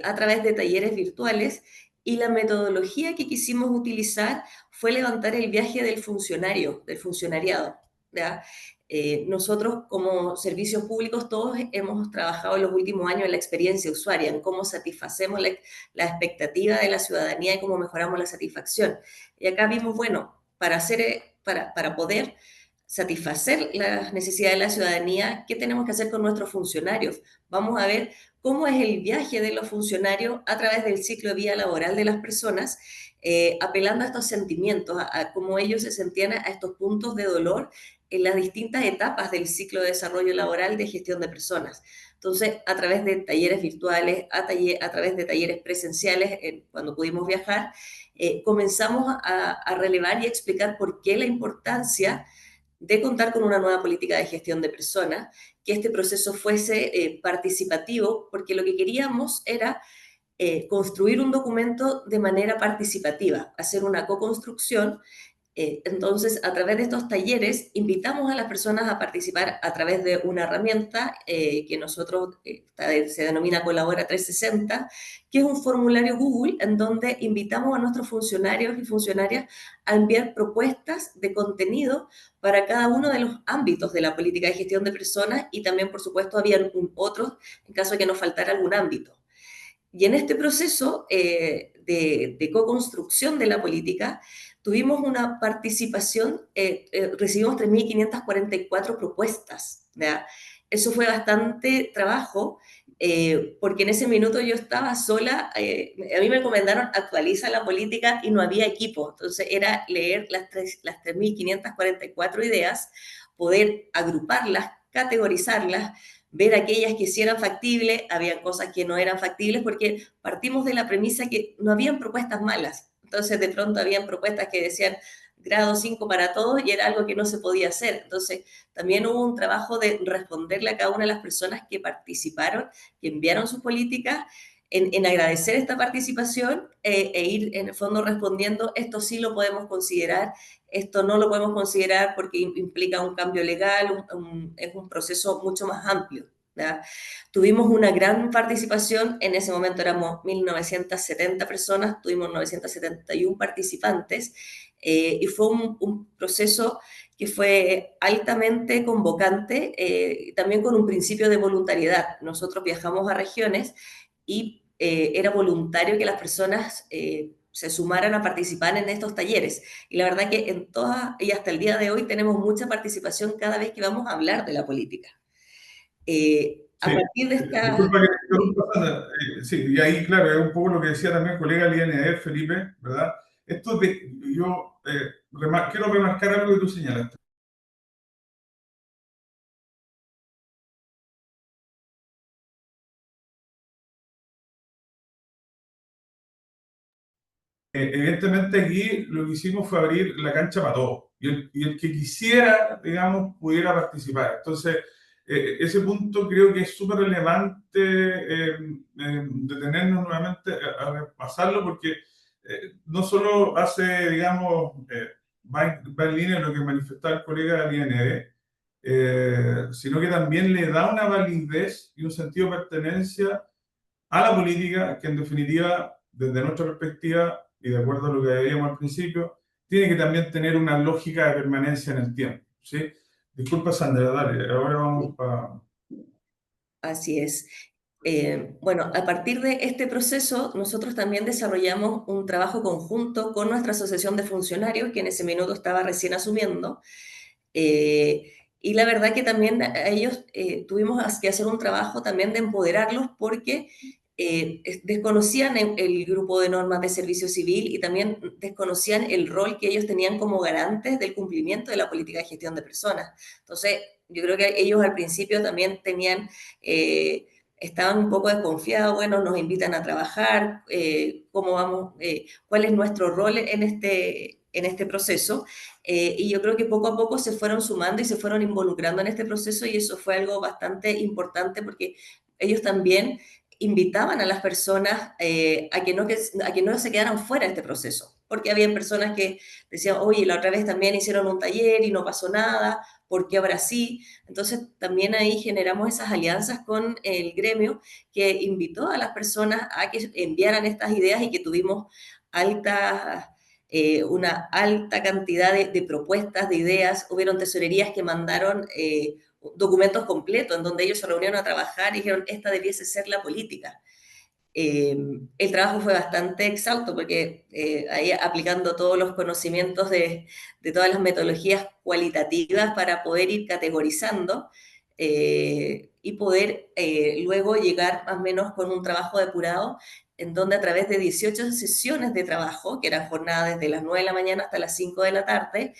a través de talleres virtuales, y la metodología que quisimos utilizar fue levantar el viaje del funcionariado, ¿ya? Nosotros como servicios públicos todos hemos trabajado en los últimos años en la experiencia usuaria, en cómo satisfacemos la expectativa de la ciudadanía y cómo mejoramos la satisfacción. Y acá vimos, bueno, para poder satisfacer las necesidades de la ciudadanía, ¿qué tenemos que hacer con nuestros funcionarios? Vamos a ver cómo es el viaje de los funcionarios a través del ciclo de vida laboral de las personas, apelando a estos sentimientos, a cómo ellos se sentían a estos puntos de dolor en las distintas etapas del ciclo de desarrollo laboral de gestión de personas. Entonces, a través de talleres virtuales, a través de talleres presenciales, cuando pudimos viajar, comenzamos a relevar y explicar por qué la importancia de contar con una nueva política de gestión de personas, que este proceso fuese participativo, porque lo que queríamos era construir un documento de manera participativa, hacer una co-construcción. Entonces, a través de estos talleres, invitamos a las personas a participar a través de una herramienta que nosotros se denomina Colabora 360, que es un formulario Google en donde invitamos a nuestros funcionarios y funcionarias a enviar propuestas de contenido para cada uno de los ámbitos de la política de gestión de personas, y también, por supuesto, había otros en caso de que nos faltara algún ámbito. Y en este proceso de co-construcción de la política, tuvimos una participación, recibimos 3.544 propuestas, ¿verdad? Eso fue bastante trabajo, porque en ese minuto yo estaba sola, a mí me recomendaron actualiza la política y no había equipo, entonces era leer las 3.544 ideas, poder agruparlas, categorizarlas, ver aquellas que sí eran factibles, había cosas que no eran factibles, porque partimos de la premisa que no habían propuestas malas. Entonces, de pronto habían propuestas que decían grado 5 para todos y era algo que no se podía hacer. Entonces, también hubo un trabajo de responderle a cada una de las personas que participaron, que enviaron sus políticas, en agradecer esta participación e ir en el fondo respondiendo, esto sí lo podemos considerar, esto no lo podemos considerar porque implica un cambio legal, es un proceso mucho más amplio, ¿verdad? Tuvimos una gran participación, en ese momento éramos 1.970 personas, tuvimos 971 participantes, y fue un proceso que fue altamente convocante, también con un principio de voluntariedad. Nosotros viajamos a regiones y era voluntario que las personas se sumaran a participar en estos talleres. Y la verdad que en todas, y hasta el día de hoy, tenemos mucha participación cada vez que vamos a hablar de la política. A partir de esta... Disculpa que te interrumpa, Sandra. Sí, y ahí, claro, es un poco lo que decía también el colega del INDF, Felipe, ¿verdad? Esto yo quiero remarcar algo que tú señalaste. Evidentemente aquí lo que hicimos fue abrir la cancha para todos y el que quisiera, digamos, pudiera participar. Entonces, ese punto creo que es súper relevante detenernos nuevamente a repasarlo porque no solo hace, digamos, va en línea con lo que manifestaba el colega del IND, sino que también le da una validez y un sentido de pertenencia a la política que en definitiva, desde nuestra perspectiva, y de acuerdo a lo que veíamos al principio, tiene que también tener una lógica de permanencia en el tiempo, ¿sí? Disculpa, Sandra, dale, ahora vamos para... Así es. Bueno, a partir de este proceso, nosotros también desarrollamos un trabajo conjunto con nuestra asociación de funcionarios, que en ese minuto estaba recién asumiendo, y la verdad que también a ellos tuvimos que hacer un trabajo también de empoderarlos porque desconocían el grupo de normas de servicio civil y también desconocían el rol que ellos tenían como garantes del cumplimiento de la política de gestión de personas. Entonces, yo creo que ellos al principio también tenían... estaban un poco desconfiados, bueno, nos invitan a trabajar, cómo vamos, cuál es nuestro rol en este proceso. Y yo creo que poco a poco se fueron sumando y se fueron involucrando en este proceso y eso fue algo bastante importante porque ellos también invitaban a las personas a que no se quedaran fuera de este proceso, porque había personas que decían, oye, la otra vez también hicieron un taller y no pasó nada, ¿por qué ahora sí? Entonces también ahí generamos esas alianzas con el gremio que invitó a las personas a que enviaran estas ideas y que tuvimos una alta cantidad de propuestas, de ideas. Hubieron tesorerías que mandaron documentos completos en donde ellos se reunieron a trabajar y dijeron, esta debiese ser la política. El trabajo fue bastante exhausto porque ahí aplicando todos los conocimientos de todas las metodologías cualitativas para poder ir categorizando y poder luego llegar más o menos con un trabajo depurado en donde a través de 18 sesiones de trabajo, que eran jornadas desde las 9 de la mañana hasta las 5 de la tarde,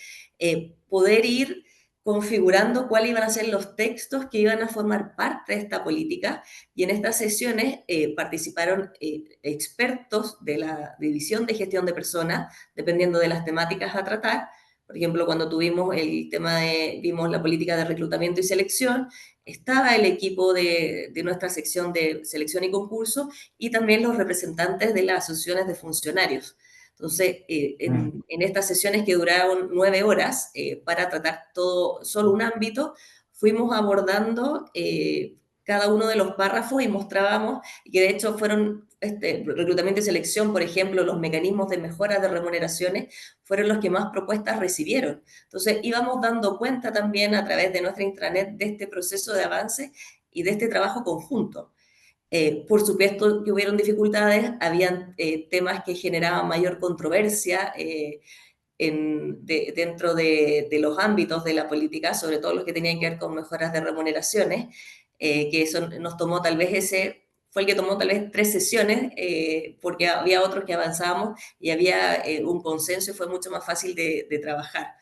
poder ir configurando cuáles iban a ser los textos que iban a formar parte de esta política. Y en estas sesiones participaron expertos de la División de Gestión de Personas, dependiendo de las temáticas a tratar. Por ejemplo, cuando tuvimos el tema vimos la política de reclutamiento y selección, estaba el equipo de nuestra sección de selección y concurso y también los representantes de las asociaciones de funcionarios. Entonces, en estas sesiones que duraron 9 horas para tratar solo un ámbito, fuimos abordando cada uno de los párrafos y mostrábamos, y que de hecho fueron reclutamiento y selección, por ejemplo, los mecanismos de mejora de remuneraciones fueron los que más propuestas recibieron. Entonces íbamos dando cuenta también a través de nuestra intranet de este proceso de avance y de este trabajo conjunto. Por supuesto que hubieron dificultades, habían temas que generaban mayor controversia dentro de los ámbitos de la política, sobre todo los que tenían que ver con mejoras de remuneraciones, que eso nos tomó tal vez fue el que tomó tal vez 3 sesiones, porque había otros que avanzábamos y había un consenso y fue mucho más fácil de trabajar.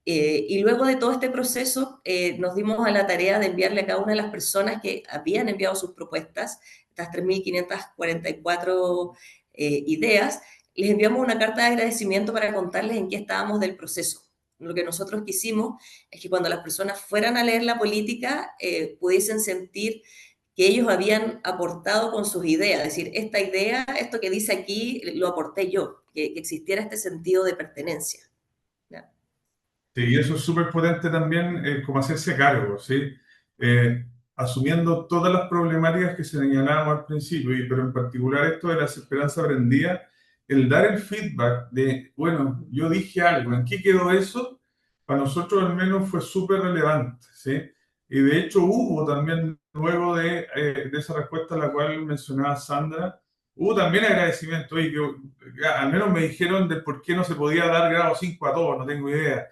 Y luego de todo este proceso, nos dimos a la tarea de enviarle a cada una de las personas que habían enviado sus propuestas, estas 3.544 ideas, les enviamos una carta de agradecimiento para contarles en qué estábamos del proceso. Lo que nosotros quisimos es que cuando las personas fueran a leer la política, pudiesen sentir que ellos habían aportado con sus ideas, es decir, esta idea, esto que dice aquí, lo aporté yo, que existiera este sentido de pertenencia. ¿Ya? Sí, y eso es súper potente también, como hacerse cargo, ¿sí? Asumiendo todas las problemáticas que señalábamos al principio, pero en particular esto de la esperanza aprendida, el dar el feedback de, bueno, yo dije algo, ¿en qué quedó eso? Para nosotros al menos fue súper relevante, ¿sí? Y de hecho hubo también, luego de esa respuesta a la cual mencionaba Sandra, hubo también agradecimiento, y que al menos me dijeron de por qué no se podía dar grado 5 a todos, no tengo idea.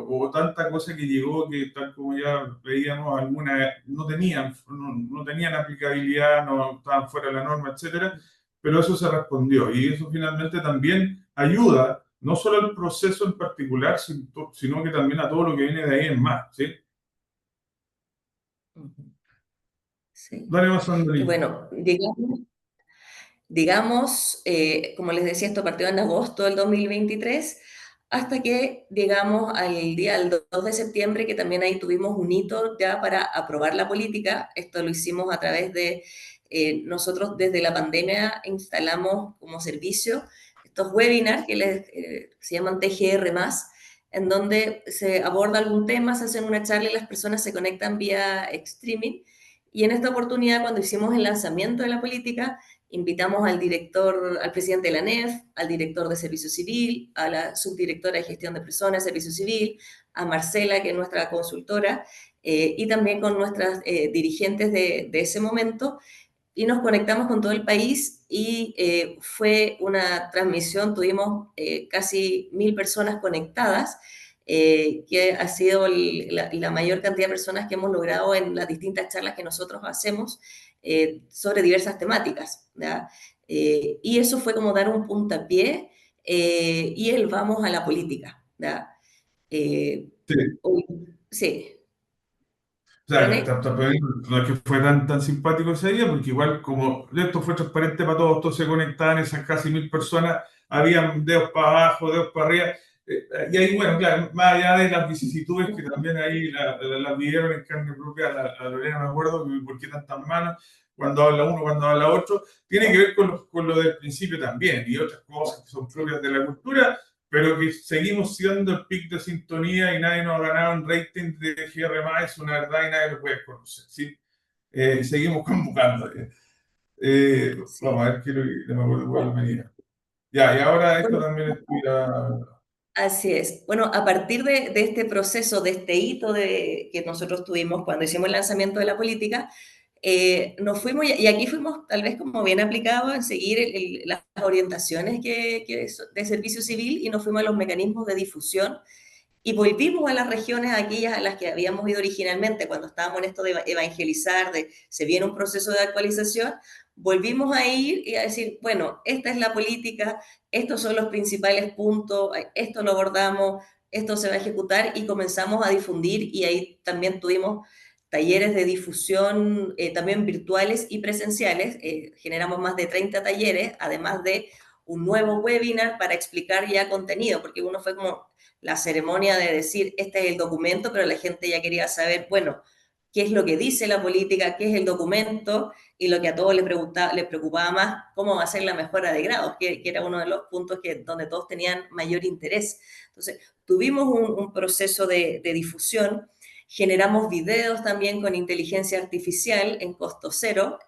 O tanta cosa que llegó que, tal como ya veíamos, algunas no tenían aplicabilidad, no estaban fuera de la norma, etcétera, pero eso se respondió, y eso finalmente también ayuda, no solo al proceso en particular, sino que también a todo lo que viene de ahí en más, ¿sí? Sí. Dale más, Sandrita. Y bueno, digamos, como les decía, esto partió en agosto del 2023, hasta que llegamos al día del 2 de septiembre, que también ahí tuvimos un hito ya para aprobar la política. Esto lo hicimos a través de, nosotros desde la pandemia instalamos como servicio estos webinars que se llaman TGR+, en donde se aborda algún tema, se hacen una charla y las personas se conectan vía streaming. Y en esta oportunidad, cuando hicimos el lanzamiento de la política, invitamos al presidente de la ANEF, al director de Servicio Civil, a la subdirectora de Gestión de Personas, Servicio Civil, a Marcela, que es nuestra consultora, y también con nuestras dirigentes de ese momento, y nos conectamos con todo el país y fue una transmisión, tuvimos casi 1000 personas conectadas, que ha sido la mayor cantidad de personas que hemos logrado en las distintas charlas que nosotros hacemos sobre diversas temáticas, ¿ya? Y eso fue como dar un puntapié y el vamos a la política, ¿ya? Sí. Sí. O sea, no es que fue tan simpático ese día, porque igual como esto fue transparente para todos, todos se conectaban, esas casi 1000 personas, habían dedos para abajo, dedos para arriba, y ahí, bueno, claro, más allá de las vicisitudes que también ahí las vivieron en carne propia, a Lorena me acuerdo, por qué tantas manos, cuando habla uno, cuando habla otro, tiene que ver con lo del principio también, y otras cosas que son propias de la cultura, pero que seguimos siendo el pic de sintonía y nadie nos ha ganado un rating de GR+, es una verdad y nadie lo puede conocer, ¿sí? Seguimos convocando. Sí. Vamos a ver, no me acuerdo cuál venía. Ya, y ahora esto también es... Así es. Bueno, a partir de este proceso, de este hito que nosotros tuvimos cuando hicimos el lanzamiento de la política, nos fuimos, y aquí fuimos tal vez como bien aplicados en seguir las orientaciones de servicio civil, y nos fuimos a los mecanismos de difusión y volvimos a las regiones aquellas a las que habíamos ido originalmente cuando estábamos en esto de evangelizar, se viene un proceso de actualización, volvimos a ir y a decir, bueno, esta es la política, estos son los principales puntos, esto lo abordamos, esto se va a ejecutar, y comenzamos a difundir, y ahí también tuvimos talleres de difusión, también virtuales y presenciales. Generamos más de 30 talleres, además de un nuevo webinar para explicar ya contenido, porque uno fue como la ceremonia de decir, este es el documento, pero la gente ya quería saber, bueno, qué es lo que dice la política, qué es el documento, y lo que a todos les preocupaba más, cómo va a ser la mejora de grados, que era uno de los puntos donde todos tenían mayor interés. Entonces, tuvimos un proceso de difusión, generamos videos también con inteligencia artificial en costo cero,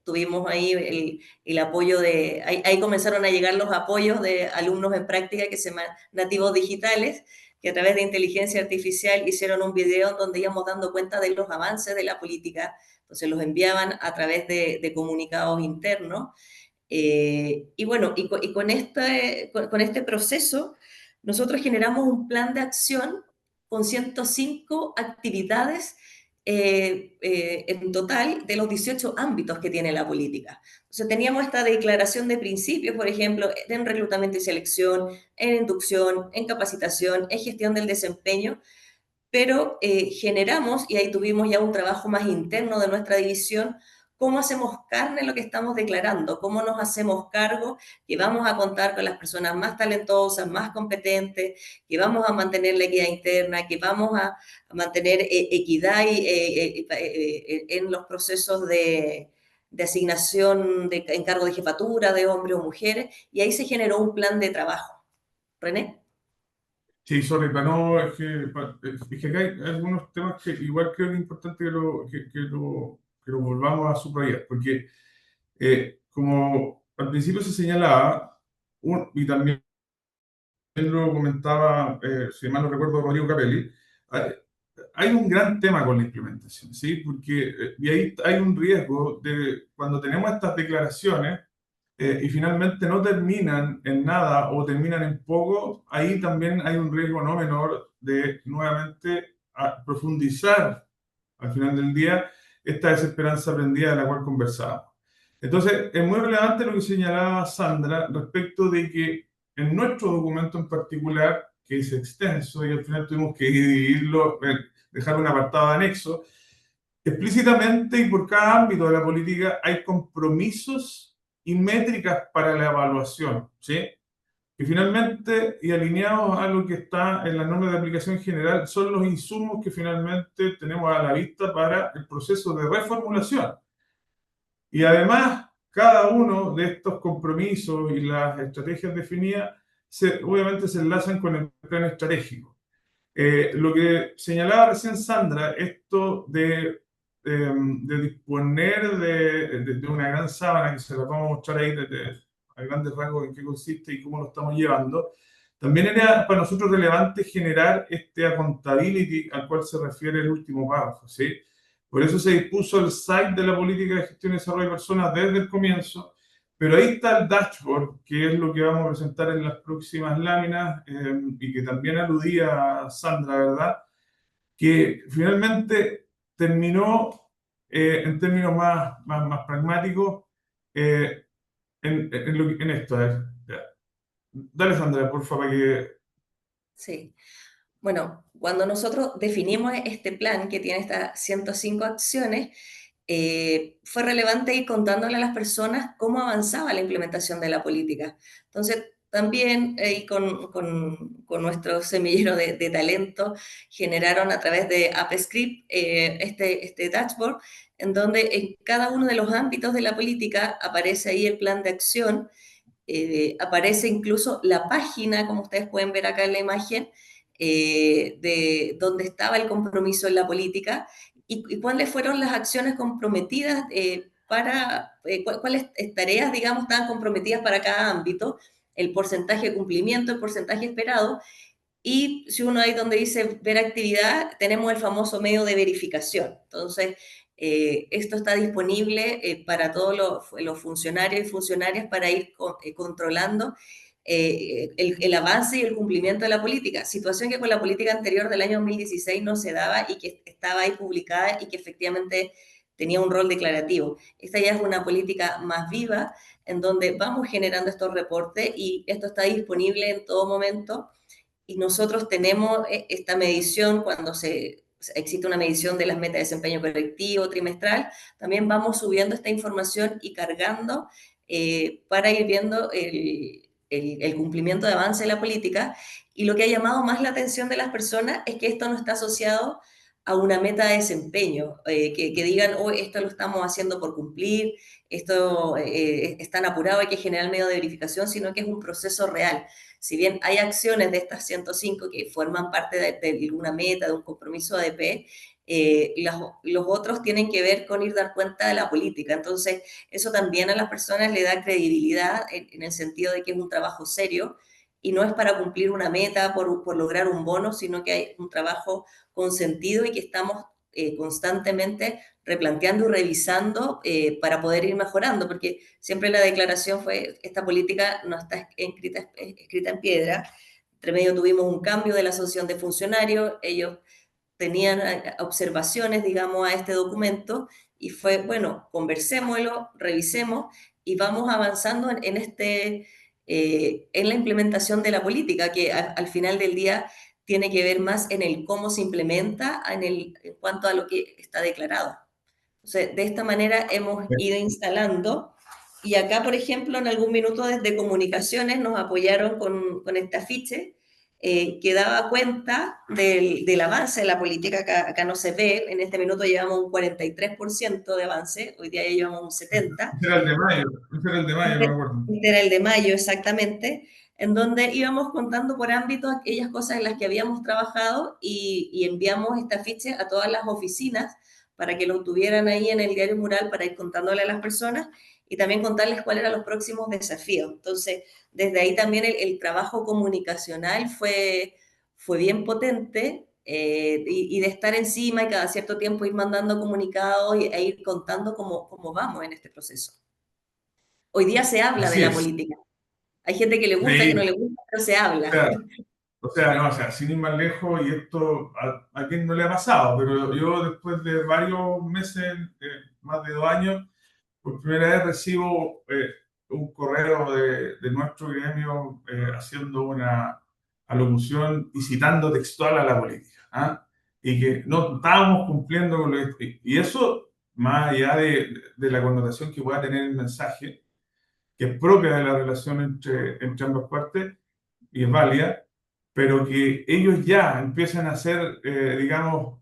tuvimos ahí el apoyo ahí comenzaron a llegar los apoyos de alumnos en práctica que se llaman nativos digitales, que a través de inteligencia artificial hicieron un video donde íbamos dando cuenta de los avances de la política, entonces los enviaban a través de comunicados internos. Y bueno, con este proceso, nosotros generamos un plan de acción con 105 actividades en total de los 18 ámbitos que tiene la política. Entonces teníamos esta declaración de principios, por ejemplo, en reclutamiento y selección, en inducción, en capacitación, en gestión del desempeño, pero generamos, y ahí tuvimos ya un trabajo más interno de nuestra división, cómo hacemos carne lo que estamos declarando, cómo nos hacemos cargo que vamos a contar con las personas más talentosas, más competentes, que vamos a mantener la equidad interna, que vamos a mantener equidad en los procesos de asignación de encargo de jefatura de hombres o mujeres, y ahí se generó un plan de trabajo. René. Sí, sorry, para no, es que acá hay algunos temas que igual creo que es importante que lo volvamos a subrayar, porque como al principio se señalaba, y también lo comentaba, si mal no recuerdo, Rodrigo Capelli, hay un gran tema con la implementación, ¿sí? Porque y ahí hay un riesgo de cuando tenemos estas declaraciones y finalmente no terminan en nada o terminan en poco, ahí también hay un riesgo no menor de nuevamente profundizar al final del día esta desesperanza aprendida de la cual conversábamos. Entonces, es muy relevante lo que señalaba Sandra respecto de que en nuestro documento en particular, que es extenso y al final tuvimos que dividirlo, dejar un apartado de anexo, explícitamente y por cada ámbito de la política hay compromisos y métricas para la evaluación, ¿sí? Que finalmente, y alineados a lo que está en las normas de aplicación general, son los insumos que finalmente tenemos a la vista para el proceso de reformulación. Y además, cada uno de estos compromisos y las estrategias definidas, obviamente se enlazan con el plan estratégico. Lo que señalaba recién Sandra, esto de disponer de una gran sábana, que se la vamos a mostrar ahí a grandes rasgos en qué consiste y cómo lo estamos llevando, también era para nosotros relevante generar este accountability al cual se refiere el último párrafo, ¿sí? Por eso se dispuso el site de la política de gestión y desarrollo de personas desde el comienzo, pero ahí está el dashboard, que es lo que vamos a presentar en las próximas láminas y que también aludía Sandra, ¿verdad? Que finalmente terminó, en términos más pragmáticos, en esto. Dale, Sandra, por favor, que... Sí. Bueno, cuando nosotros definimos este plan que tiene estas 105 acciones, fue relevante ir contándole a las personas cómo avanzaba la implementación de la política. Entonces, también con nuestro semillero de talento, generaron a través de AppScript este dashboard, en donde en cada uno de los ámbitos de la política aparece ahí el plan de acción, aparece incluso la página, como ustedes pueden ver acá en la imagen, de donde estaba el compromiso en la política y cuáles fueron las acciones comprometidas cuáles tareas, digamos, estaban comprometidas para cada ámbito, el porcentaje de cumplimiento, el porcentaje esperado, y si uno ahí donde dice ver actividad, tenemos el famoso medio de verificación. Entonces, esto está disponible para todos los funcionarios y funcionarias para ir controlando el avance y el cumplimiento de la política, situación que con la política anterior del año 2016 no se daba y que estaba ahí publicada y que efectivamente tenía un rol declarativo. Esta ya es una política más viva en donde vamos generando estos reportes y esto está disponible en todo momento y nosotros tenemos esta medición cuando existe una medición de las metas de desempeño colectivo trimestral, también vamos subiendo esta información y cargando para ir viendo el cumplimiento de avance de la política, y lo que ha llamado más la atención de las personas es que esto no está asociado a una meta de desempeño, que digan, oh, esto lo estamos haciendo por cumplir, esto es tan apurado, hay que generar medio de verificación, sino que es un proceso real. Si bien hay acciones de estas 105 que forman parte de una meta, de un compromiso ADP, los otros tienen que ver con ir dar cuenta de la política. Entonces, eso también a las personas le da credibilidad en el sentido de que es un trabajo serio y no es para cumplir una meta, por lograr un bono, sino que hay un trabajo con sentido y que estamos constantemente replanteando y revisando para poder ir mejorando, porque siempre la declaración fue, esta política no está escrita en piedra. Entre medio tuvimos un cambio de la asociación de funcionarios, ellos tenían observaciones, digamos, a este documento y fue, bueno, conversémoslo, revisemos y vamos avanzando en la implementación de la política, que al final del día tiene que ver más en el cómo se implementa en cuanto a lo que está declarado. Entonces, de esta manera hemos ido instalando, y acá, por ejemplo, en algún minuto desde Comunicaciones nos apoyaron con este afiche, que daba cuenta del avance de la política. Acá no se ve, en este minuto llevamos un 43% de avance, hoy día ya llevamos un 70%. Ese era el de mayo, me acuerdo. Este era el de mayo, exactamente, en donde íbamos contando por ámbitos aquellas cosas en las que habíamos trabajado y enviamos este afiche a todas las oficinas para que lo tuvieran ahí en el diario mural para ir contándole a las personas y también contarles cuáles eran los próximos desafíos. Entonces, desde ahí también el trabajo comunicacional fue bien potente, y de estar encima y cada cierto tiempo ir mandando comunicados e ir contando cómo vamos en este proceso. Hoy día se habla de la política. Hay gente que le gusta, que no le gusta, pero se habla. O sea, sin ir más lejos, y esto a quien no le ha pasado, pero yo después de varios meses, más de 2 años, por primera vez recibo un correo de nuestro gremio haciendo una alocución y citando textual a la política, ¿ah? Y que no estábamos cumpliendo con lo que... Y eso, más allá de la connotación que pueda tener el mensaje, que es propia de la relación entre ambas partes y es válida, pero que ellos ya empiezan a hacer, digamos,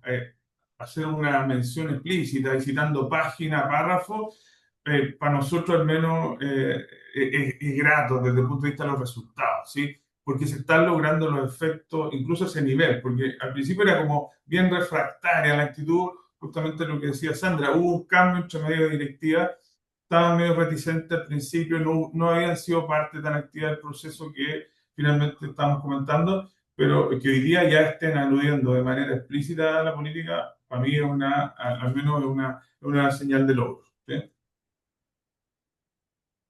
hacer una mención explícita y citando página, párrafo, para nosotros al menos es grato desde el punto de vista de los resultados, ¿sí? Porque se están logrando los efectos, incluso a ese nivel, porque al principio era como bien refractaria la actitud, justamente lo que decía Sandra, hubo un cambio entre medio de directiva, estaban medio reticentes al principio, no habían sido parte tan activa del proceso que finalmente estamos comentando, pero que hoy día ya estén aludiendo de manera explícita a la política, para mí es al menos es una señal de logro, ¿sí?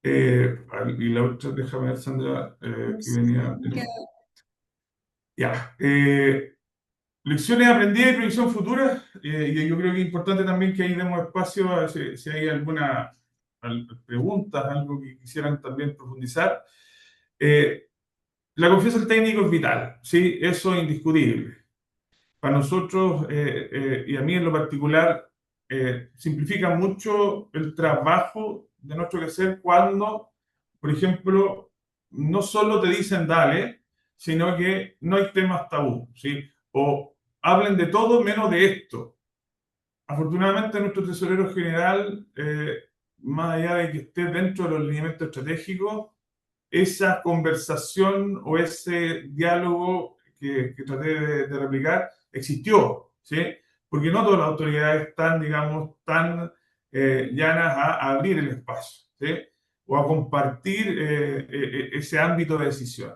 Y la otra, déjame ver, Sandra, que venía. Ya. Lecciones aprendidas y proyección futura. Y yo creo que es importante también que ahí demos espacio a si hay alguna preguntas, algo que quisieran también profundizar. La confianza del técnico es vital, ¿sí? Eso es indiscutible. Para nosotros, y a mí en lo particular, simplifica mucho el trabajo de nuestro quehacer cuando, por ejemplo, no solo te dicen dale, sino que no hay temas tabú, ¿sí? O hablen de todo menos de esto. Afortunadamente, nuestro tesorero general, más allá de que esté dentro de los lineamientos estratégicos, esa conversación o ese diálogo que traté de replicar existió, ¿sí? Porque no todas las autoridades están, digamos, tan llanas a abrir el espacio, ¿sí? O a compartir ese ámbito de decisión.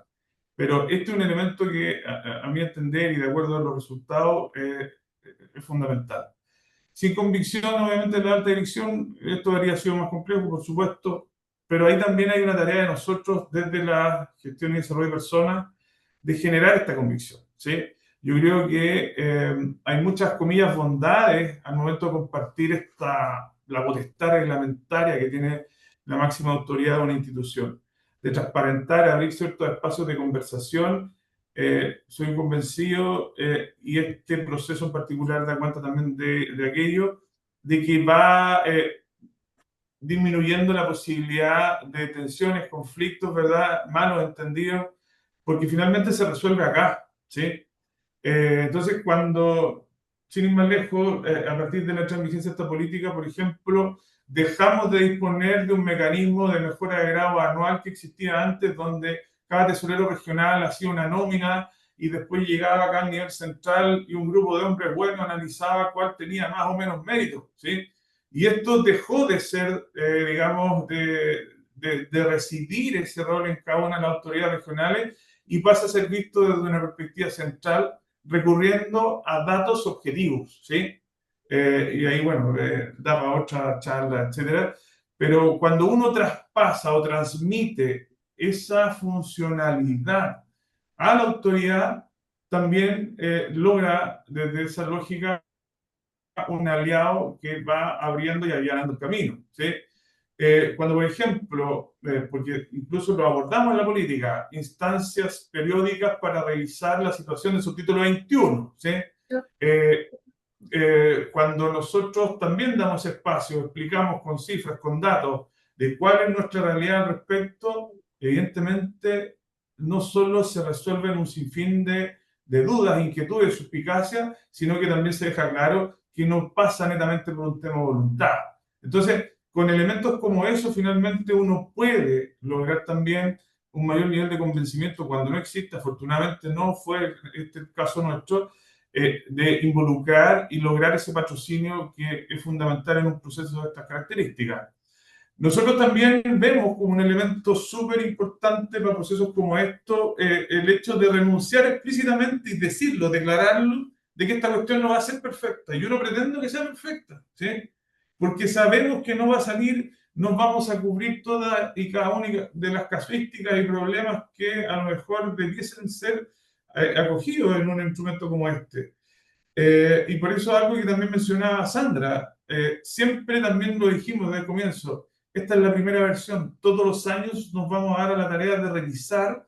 Pero este es un elemento que, a mi entender y de acuerdo a los resultados, es fundamental. Sin convicción, obviamente, en la alta dirección, esto habría sido más complejo, por supuesto, pero ahí también hay una tarea de nosotros, desde la gestión y desarrollo de personas, de generar esta convicción, ¿sí? Yo creo que hay muchas, comillas, bondades al momento de compartir la potestad reglamentaria que tiene la máxima autoridad de una institución, de transparentar, abrir ciertos espacios de conversación. Soy convencido, y este proceso en particular da cuenta también de aquello, de que va disminuyendo la posibilidad de tensiones, conflictos, ¿verdad? Malos entendidos, porque finalmente se resuelve acá, ¿sí? Entonces, sin ir más lejos, a partir de nuestra vigencia de esta política, por ejemplo, dejamos de disponer de un mecanismo de mejora de grado anual que existía antes, donde cada tesorero regional hacía una nómina y después llegaba acá al nivel central y un grupo de hombres buenos analizaba cuál tenía más o menos mérito, ¿sí? Y esto dejó de ser, digamos, de residir ese rol en cada una de las autoridades regionales y pasa a ser visto desde una perspectiva central, recurriendo a datos objetivos, ¿sí? Y ahí, bueno, daba otra charla, etcétera. Pero cuando uno traspasa o transmite esa funcionalidad a la autoridad, también logra desde esa lógica un aliado que va abriendo y allanando el camino, ¿sí? Cuando, por ejemplo, porque incluso lo abordamos en la política, instancias periódicas para revisar la situación del subtítulo 21, ¿sí? Cuando nosotros también damos espacio, explicamos con cifras, con datos, de cuál es nuestra realidad al respecto, evidentemente no solo se resuelven un sinfín de dudas, inquietudes, suspicacias, sino que también se deja claro que no pasa netamente por un tema de voluntad. Entonces, con elementos como eso, finalmente uno puede lograr también un mayor nivel de convencimiento cuando no existe. Afortunadamente no fue este el caso nuestro, de involucrar y lograr ese patrocinio que es fundamental en un proceso de estas características. Nosotros también vemos como un elemento súper importante para procesos como esto el hecho de renunciar explícitamente y decirlo, declararlo, de que esta cuestión no va a ser perfecta. Yo no pretendo que sea perfecta, ¿sí? Porque sabemos que no va a salir, nos vamos a cubrir todas y cada una de las casuísticas y problemas que a lo mejor debiesen ser acogidos en un instrumento como este. Y por eso algo que también mencionaba Sandra, siempre también lo dijimos desde el comienzo, esta es la primera versión, todos los años nos vamos a dar a la tarea de revisar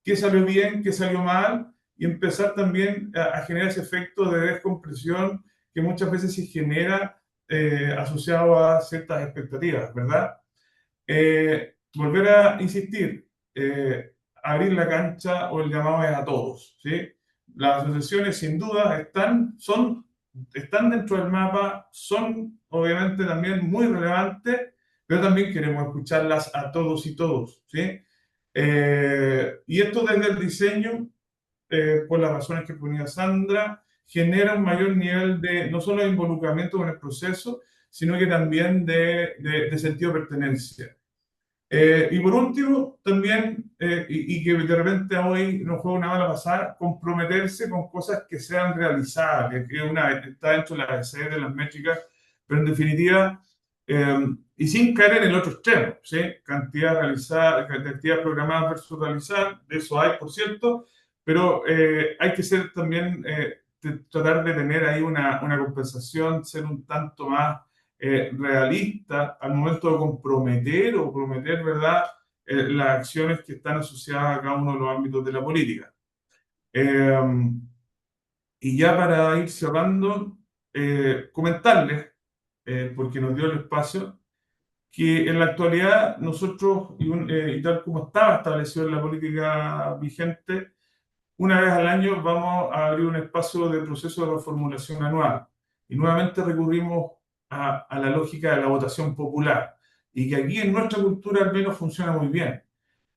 qué salió bien, qué salió mal, y empezar también a generar ese efecto de descompresión que muchas veces se genera asociado a ciertas expectativas, ¿verdad? Volver a insistir, abrir la cancha o el llamado es a todos, ¿sí? Las asociaciones sin duda están dentro del mapa, son obviamente también muy relevantes, pero también queremos escucharlas a todos y todos, ¿sí? Y esto desde el diseño, por las razones que ponía Sandra, genera un mayor nivel de no solo de involucramiento con el proceso, sino que también de sentido de pertenencia. Y por último, también, y que de repente hoy nos juega una mala pasada, comprometerse con cosas que sean realizables, que está dentro de las ABCD, de las métricas, pero en definitiva, y sin caer en el otro extremo, ¿sí? Cantidad realizada, cantidad programada versus realizar, de eso hay, por cierto, pero hay que ser también, tratar de tener ahí una compensación, ser un tanto más realista al momento de comprometer o prometer, ¿verdad?, las acciones que están asociadas a cada uno de los ámbitos de la política. Y ya para ir cerrando, comentarles, porque nos dio el espacio, que en la actualidad nosotros, y tal como estaba establecido en la política vigente, una vez al año vamos a abrir un espacio de proceso de reformulación anual. Y nuevamente recurrimos a la lógica de la votación popular. Y que aquí en nuestra cultura al menos funciona muy bien.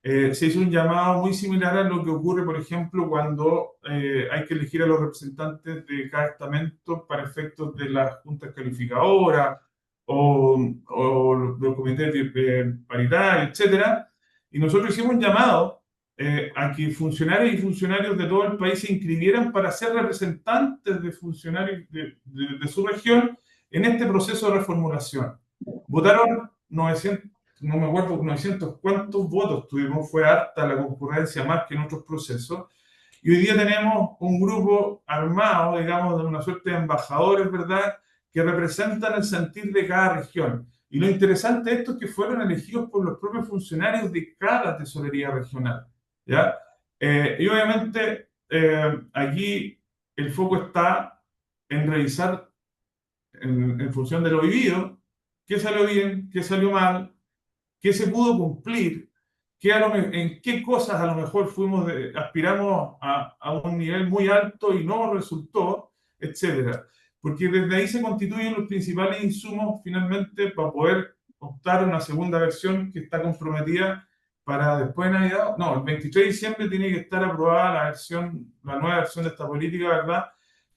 Se hizo un llamado muy similar a lo que ocurre, por ejemplo, cuando hay que elegir a los representantes de cada estamento para efectos de las juntas calificadoras o los comités paritarios, etc. Y nosotros hicimos un llamado a que funcionarios y funcionarios de todo el país se inscribieran para ser representantes de funcionarios de su región en este proceso de reformulación. Votaron 900, no me acuerdo, 900 cuántos votos tuvimos, fue harta la concurrencia más que en otros procesos. Y hoy día tenemos un grupo armado, digamos, de una suerte de embajadores, ¿verdad?, que representan el sentir de cada región. Y lo interesante de esto es que fueron elegidos por los propios funcionarios de cada tesorería regional, ¿ya? Y obviamente aquí el foco está en revisar, en función de lo vivido, qué salió bien, qué salió mal, qué se pudo cumplir, en qué cosas a lo mejor aspiramos a un nivel muy alto y no resultó, etcétera. Porque desde ahí se constituyen los principales insumos finalmente para poder optar a una segunda versión que está comprometida para después de Navidad. No, el 23 de diciembre tiene que estar aprobada la nueva versión de esta política, ¿verdad?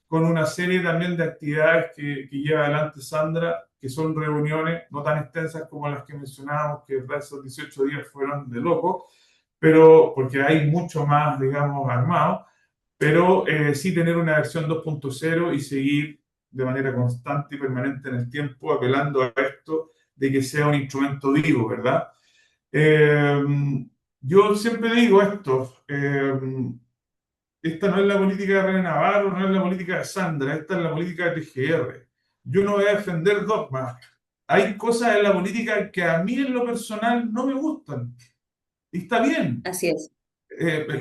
Con una serie también de actividades que lleva adelante Sandra, que son reuniones no tan extensas como las que mencionábamos, que esos 18 días fueron de loco, pero porque hay mucho más, digamos, armado, pero sí tener una versión 2.0 y seguir de manera constante y permanente en el tiempo, apelando a esto de que sea un instrumento vivo, ¿verdad? Yo siempre digo esto, esta no es la política de René Navarro, no es la política de Sandra, esta es la política de TGR. Yo no voy a defender dogmas. Hay cosas en la política que a mí en lo personal no me gustan. Y está bien. Así es.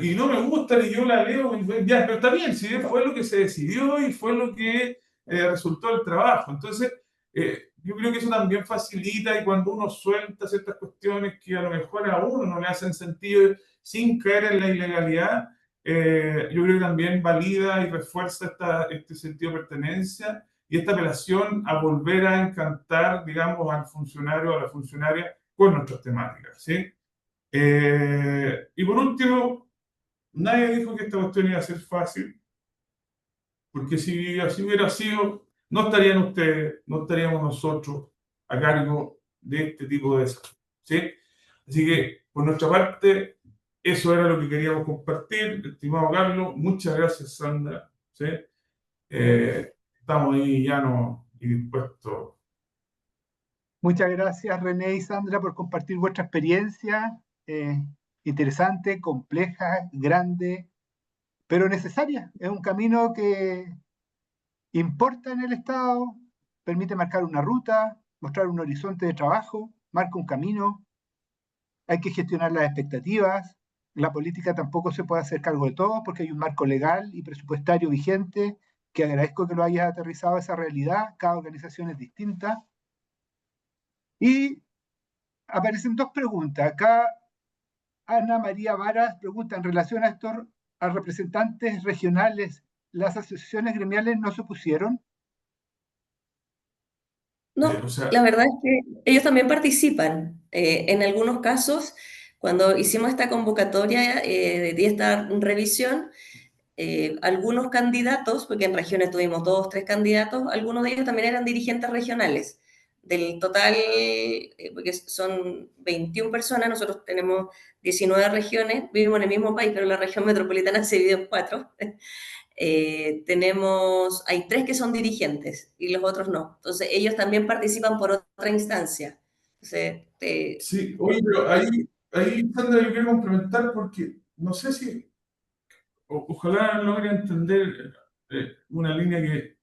Y no me gustan y yo la leo, ya, pero está bien, si fue lo que se decidió y fue lo que resultó del trabajo. Entonces, yo creo que eso también facilita y cuando uno suelta ciertas cuestiones que a lo mejor a uno no le hacen sentido sin caer en la ilegalidad, yo creo que también valida y refuerza este sentido de pertenencia y esta apelación a volver a encantar, digamos, al funcionario o a la funcionaria con nuestras temáticas, ¿sí? Y por último, nadie dijo que esta cuestión iba a ser fácil, porque si así hubiera sido, no estarían ustedes, no estaríamos nosotros a cargo de este tipo de desafíos, ¿sí? Así que, por nuestra parte, eso era lo que queríamos compartir. Estimado Carlos, muchas gracias, Sandra, ¿sí? Estamos ahí llanos y dispuestos. Muchas gracias, René y Sandra, por compartir vuestra experiencia interesante, compleja, grande, pero necesaria. Es un camino que importa en el Estado, permite marcar una ruta, mostrar un horizonte de trabajo, marca un camino. Hay que gestionar las expectativas. La política tampoco se puede hacer cargo de todo porque hay un marco legal y presupuestario vigente, que agradezco que lo hayas aterrizado a esa realidad. Cada organización es distinta. Y aparecen dos preguntas. Acá Ana María Varas pregunta, en relación a representantes regionales, ¿las asociaciones gremiales no se opusieron? No, O sea, la verdad es que ellos también participan. En algunos casos, cuando hicimos esta convocatoria de esta revisión, algunos candidatos, porque en regiones tuvimos 2, 3 candidatos, algunos de ellos también eran dirigentes regionales. Del total, porque son 21 personas, nosotros tenemos 19 regiones, vivimos en el mismo país, pero la región metropolitana se divide en 4. Hay 3 que son dirigentes y los otros no. Entonces, ellos también participan por otra instancia. Entonces, sí, oye, pero ahí, Sandra, yo quiero complementar porque no sé si, ojalá logre entender una línea que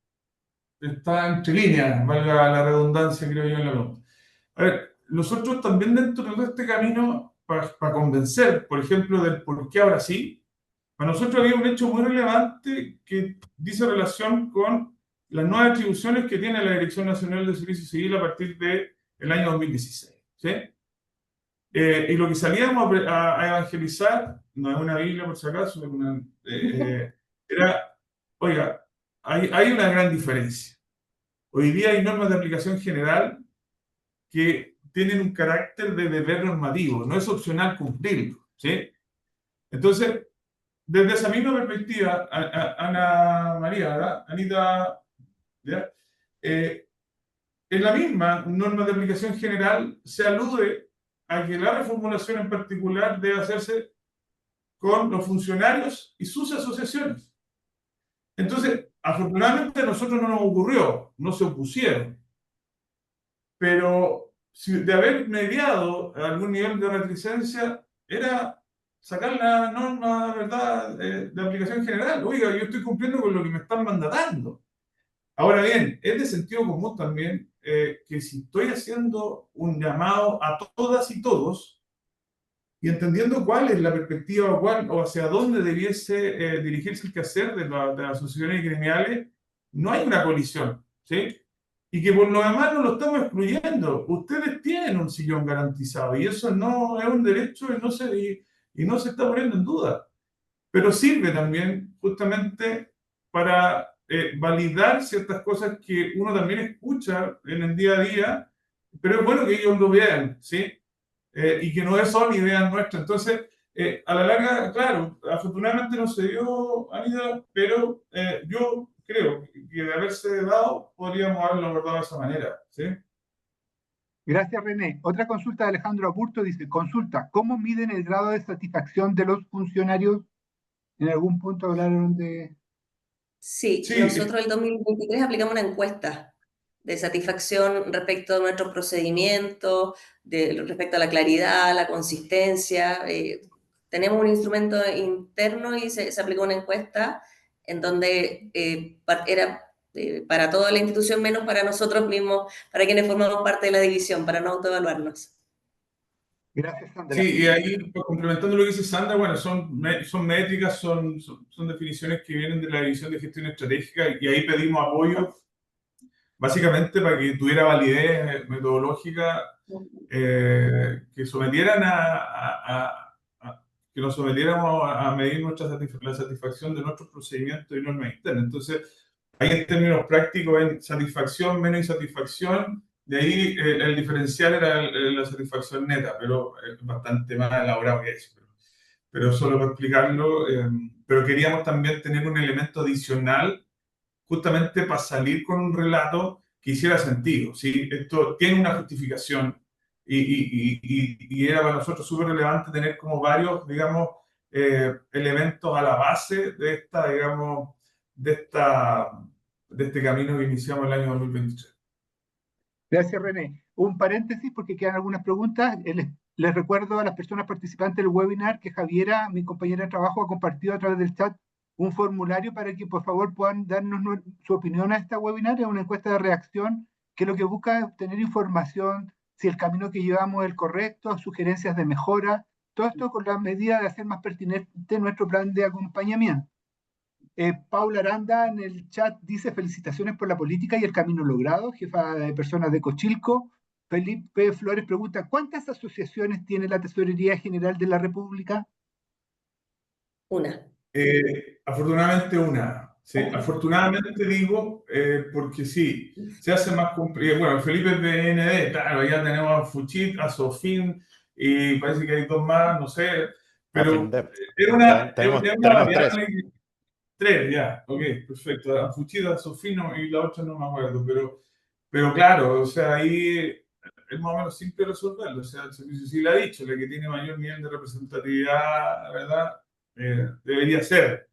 está entre líneas, valga la redundancia, creo yo, en la pregunta. A ver, nosotros también dentro de todo este camino, para convencer, por ejemplo, del por qué ahora sí, para nosotros había un hecho muy relevante que dice relación con las nuevas atribuciones que tiene la Dirección Nacional de Servicio Civil a partir del año 2016, ¿sí? Y lo que salíamos a evangelizar, no es una Biblia por si acaso, era, oiga, hay una gran diferencia. Hoy día hay normas de aplicación general que tienen un carácter de deber normativo, no es opcional cumplirlo, ¿sí? Entonces, desde esa misma perspectiva, Ana María, ¿verdad? Anita, ¿ya? En la misma norma de aplicación general se alude a que la reformulación en particular debe hacerse con los funcionarios y sus asociaciones. Entonces, afortunadamente a nosotros no nos ocurrió, no se opusieron. Pero si de haber mediado algún nivel de reticencia, era sacar la norma, ¿verdad?, de aplicación general. Oiga, yo estoy cumpliendo con lo que me están mandatando. Ahora bien, es de sentido común también que si estoy haciendo un llamado a todas y todos y entendiendo cuál es la perspectiva o hacia dónde debiese dirigirse el quehacer de las asociaciones gremiales, no hay una colisión, ¿sí? y que por lo demás no lo estamos excluyendo. Ustedes tienen un sillón garantizado y eso no es un derecho y no se está poniendo en duda. Pero sirve también justamente para validar ciertas cosas que uno también escucha en el día a día, pero es bueno que ellos lo vean, ¿sí? Y que no son ideas nuestras. Entonces, a la larga, claro, afortunadamente no se dio, Anita, pero yo creo que de haberse dado, podríamos haberlo abordado de esa manera, ¿sí? Gracias, René. Otra consulta de Alejandro Aburto dice, consulta, ¿cómo miden el grado de satisfacción de los funcionarios? ¿En algún punto hablaron de...? Sí, Sí, nosotros el 2023 aplicamos una encuesta de satisfacción respecto a nuestros procedimientos, respecto a la claridad, la consistencia. Tenemos un instrumento interno y se aplicó una encuesta en donde era para toda la institución menos para nosotros mismos, para quienes formamos parte de la división, para no autoevaluarnos. Gracias, Sandra. sí, y ahí, pues, complementando lo que dice Sandra, bueno, son métricas, son definiciones que vienen de la División de Gestión Estratégica y ahí pedimos apoyo básicamente para que tuviera validez metodológica, que sometieran que nos sometiéramos a medir la satisfacción de nuestros procedimientos y normas internas. Entonces, ahí en términos prácticos, en satisfacción menos insatisfacción, de ahí el diferencial era la satisfacción neta, pero es bastante más elaborado que eso. Pero solo para explicarlo, pero queríamos también tener un elemento adicional justamente para salir con un relato que hiciera sentido. ¿Sí? Esto tiene una justificación y era para nosotros súper relevante tener como varios, digamos, elementos a la base de esta, digamos, de este camino que iniciamos el año 2023. Gracias, René. Un paréntesis porque quedan algunas preguntas. Les recuerdo a las personas participantes del webinar que Javiera, mi compañera de trabajo, ha compartido a través del chat un formulario para que por favor puedan darnos su opinión a esta webinar. Es una encuesta de reacción que lo que busca es obtener información, si el camino que llevamos es el correcto, sugerencias de mejora, todo esto con la medida de hacer más pertinente nuestro plan de acompañamiento. Paula Aranda en el chat dice felicitaciones por la política y el camino logrado, jefa de personas de Cochilco. Felipe Flores pregunta, ¿cuántas asociaciones tiene la Tesorería General de la República? Una. Afortunadamente una. Sí, afortunadamente digo, porque sí, se hace más complicado. Bueno, Felipe es de ND, claro, ya tenemos a Fuchit, a Sofin, y parece que hay dos más, no sé, pero era una tenemos tres. variable. Tres, ya, ok, perfecto. A Fuchit, a Sofin y la otra no me acuerdo, pero claro, o sea, ahí es más o menos simple resolverlo. O sea, el servicio sí le ha dicho, la que tiene mayor nivel de representatividad, la verdad, debería ser.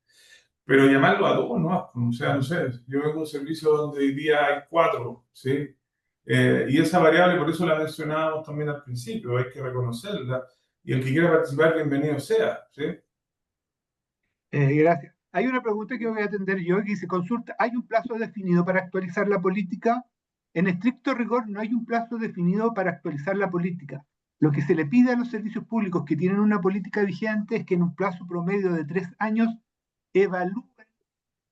Pero llamarlo a dos, ¿no? O sea, no sé, yo vengo a un servicio donde hoy día hay cuatro, ¿sí? Y esa variable, por eso la mencionábamos también al principio, hay que reconocerla. Y el que quiera participar, bienvenido sea, ¿sí? Gracias. Hay una pregunta que voy a atender yo que dice, consulta, ¿hay un plazo definido para actualizar la política? En estricto rigor no hay un plazo definido para actualizar la política. Lo que se le pide a los servicios públicos que tienen una política vigente es que en un plazo promedio de 3 años evalúen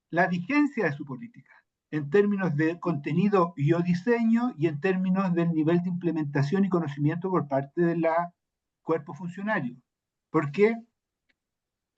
la vigencia de su política en términos de contenido y o diseño y en términos del nivel de implementación y conocimiento por parte del cuerpo funcionario. Porque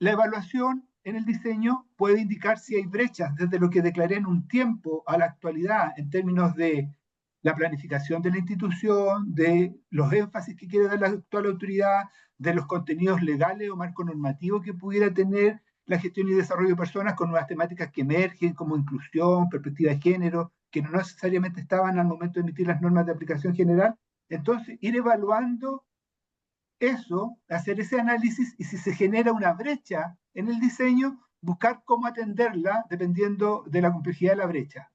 la evaluación en el diseño puede indicar si hay brechas desde lo que declaré en un tiempo a la actualidad en términos de la planificación de la institución, de los énfasis que quiere dar la actual autoridad, de los contenidos legales o marco normativo que pudiera tener la gestión y desarrollo de personas con nuevas temáticas que emergen como inclusión, perspectiva de género, que no necesariamente estaban al momento de emitir las normas de aplicación general. Entonces, ir evaluando eso, hacer ese análisis y si se genera una brecha en el diseño, buscar cómo atenderla dependiendo de la complejidad de la brecha.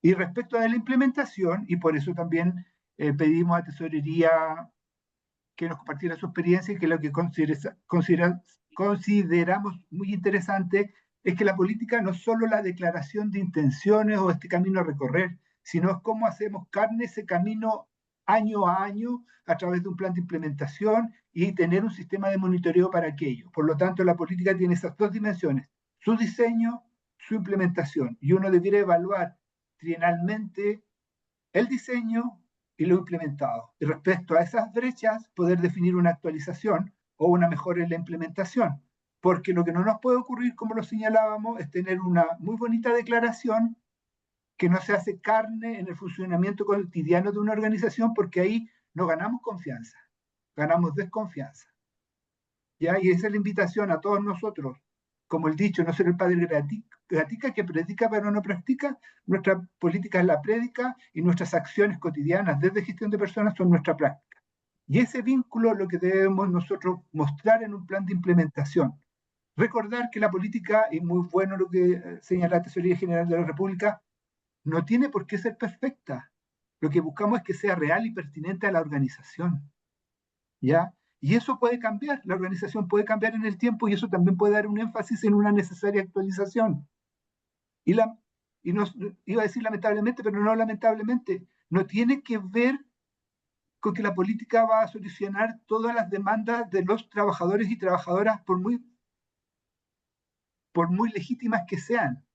Y respecto a la implementación, y por eso también pedimos a Tesorería que nos compartiera su experiencia y que lo que consideramos muy interesante es que la política no es solo la declaración de intenciones o este camino a recorrer, sino es cómo hacemos carne ese camino año a año a través de un plan de implementación y tener un sistema de monitoreo para aquello. Por lo tanto, la política tiene esas dos dimensiones, su diseño, su implementación, y uno debiera evaluar trienalmente el diseño y lo implementado. Y respecto a esas brechas, poder definir una actualización o una mejora en la implementación. Porque lo que no nos puede ocurrir, como lo señalábamos, es tener una muy bonita declaración que no se hace carne en el funcionamiento cotidiano de una organización, porque ahí no ganamos confianza, ganamos desconfianza. ¿Ya? Y esa es la invitación a todos nosotros, como el dicho, no ser el padre Gatica que predica pero no practica. Nuestra política es la prédica y nuestras acciones cotidianas desde gestión de personas son nuestra práctica. Y ese vínculo es lo que debemos nosotros mostrar en un plan de implementación. Recordar que la política, y muy bueno lo que señala la Tesorería General de la República, no tiene por qué ser perfecta. Lo que buscamos es que sea real y pertinente a la organización. ¿Ya? Y eso puede cambiar, la organización puede cambiar en el tiempo y eso también puede dar un énfasis en una necesaria actualización. Y iba a decir lamentablemente, pero no lamentablemente, no tiene que ver con que la política va a solucionar todas las demandas de los trabajadores y trabajadoras por muy legítimas que sean,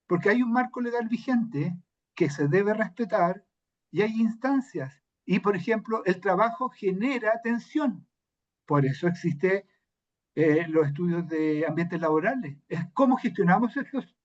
porque hay un marco legal vigente que se debe respetar y hay instancias. Y, por ejemplo, el trabajo genera tensión. Por eso existe los estudios de ambientes laborales. Es cómo gestionamos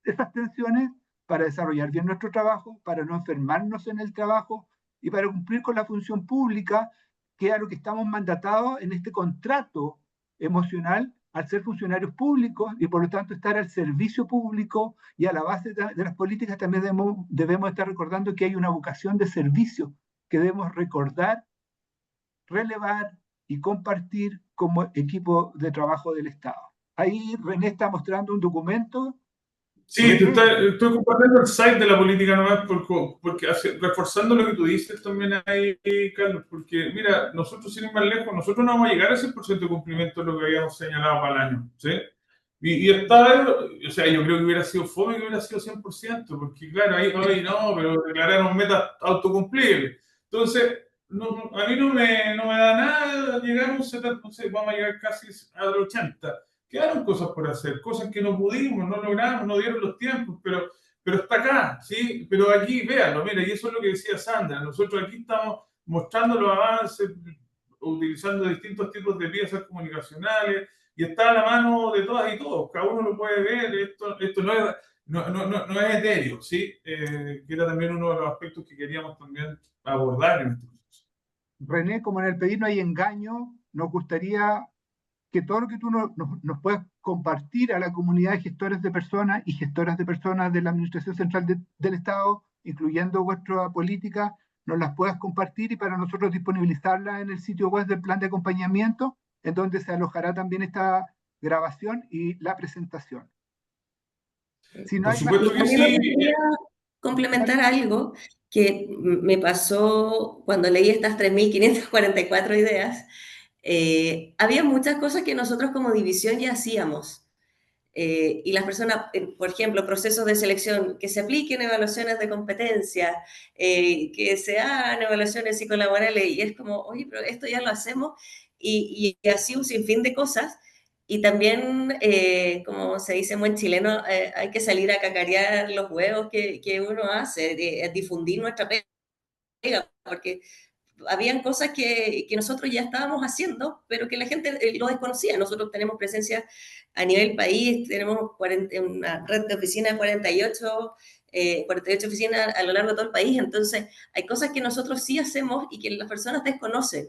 esas tensiones para desarrollar bien nuestro trabajo, para no enfermarnos en el trabajo y para cumplir con la función pública, que es a lo que estamos mandatados en este contrato emocional al ser funcionarios públicos y por lo tanto estar al servicio público y a la base de las políticas. También debemos estar recordando que hay una vocación de servicio que debemos recordar, relevar y compartir como equipo de trabajo del Estado. Ahí René está mostrando un documento. Sí, estoy compartiendo el site de la política nomás porque reforzando lo que tú dices también ahí, Carlos, porque mira, nosotros sin ir más lejos, nosotros no vamos a llegar a 100% de cumplimiento de lo que habíamos señalado para el año, ¿sí? Y o sea, yo creo que hubiera sido fome que hubiera sido 100%, porque claro, ahí no, pero declararon metas autocumplibles. Entonces, a mí no me da nada llegar a un 70%, entonces vamos a llegar casi al 80%. Quedaron cosas por hacer, cosas que no pudimos, no logramos, no dieron los tiempos, pero está acá, ¿sí? Pero aquí, véanlo, mira, y eso es lo que decía Sandra, nosotros aquí estamos mostrando los avances, utilizando distintos tipos de piezas comunicacionales, y está a la mano de todas y todos, cada uno lo puede ver, esto no es etéreo, ¿sí? Que era también uno de los aspectos que queríamos también abordar en este proceso. René, como en el pedir no hay engaño, nos gustaría que todo lo que tú nos puedas compartir a la comunidad de gestores de personas y gestoras de personas de la Administración Central del Estado, incluyendo vuestra política, nos las puedas compartir y para nosotros disponibilizarla en el sitio web del plan de acompañamiento, en donde se alojará también esta grabación y la presentación. Si no Por hay supuesto más... que sí. Quería complementar algo que me pasó cuando leí estas 3.544 ideas. Había muchas cosas que nosotros como división ya hacíamos. Y las personas, por ejemplo, procesos de selección, que se apliquen evaluaciones de competencia, que se hagan evaluaciones psicolaborales, y es como, oye, pero esto ya lo hacemos, y así un sinfín de cosas. Y también, como se dice en buen chileno, hay que salir a cacarear los huevos que uno hace, difundir nuestra pega, porque habían cosas que nosotros ya estábamos haciendo, pero que la gente lo desconocía. Nosotros tenemos presencia a nivel país, tenemos una red de oficinas, 48 oficinas a lo largo de todo el país, entonces hay cosas que nosotros sí hacemos y que las personas desconocen.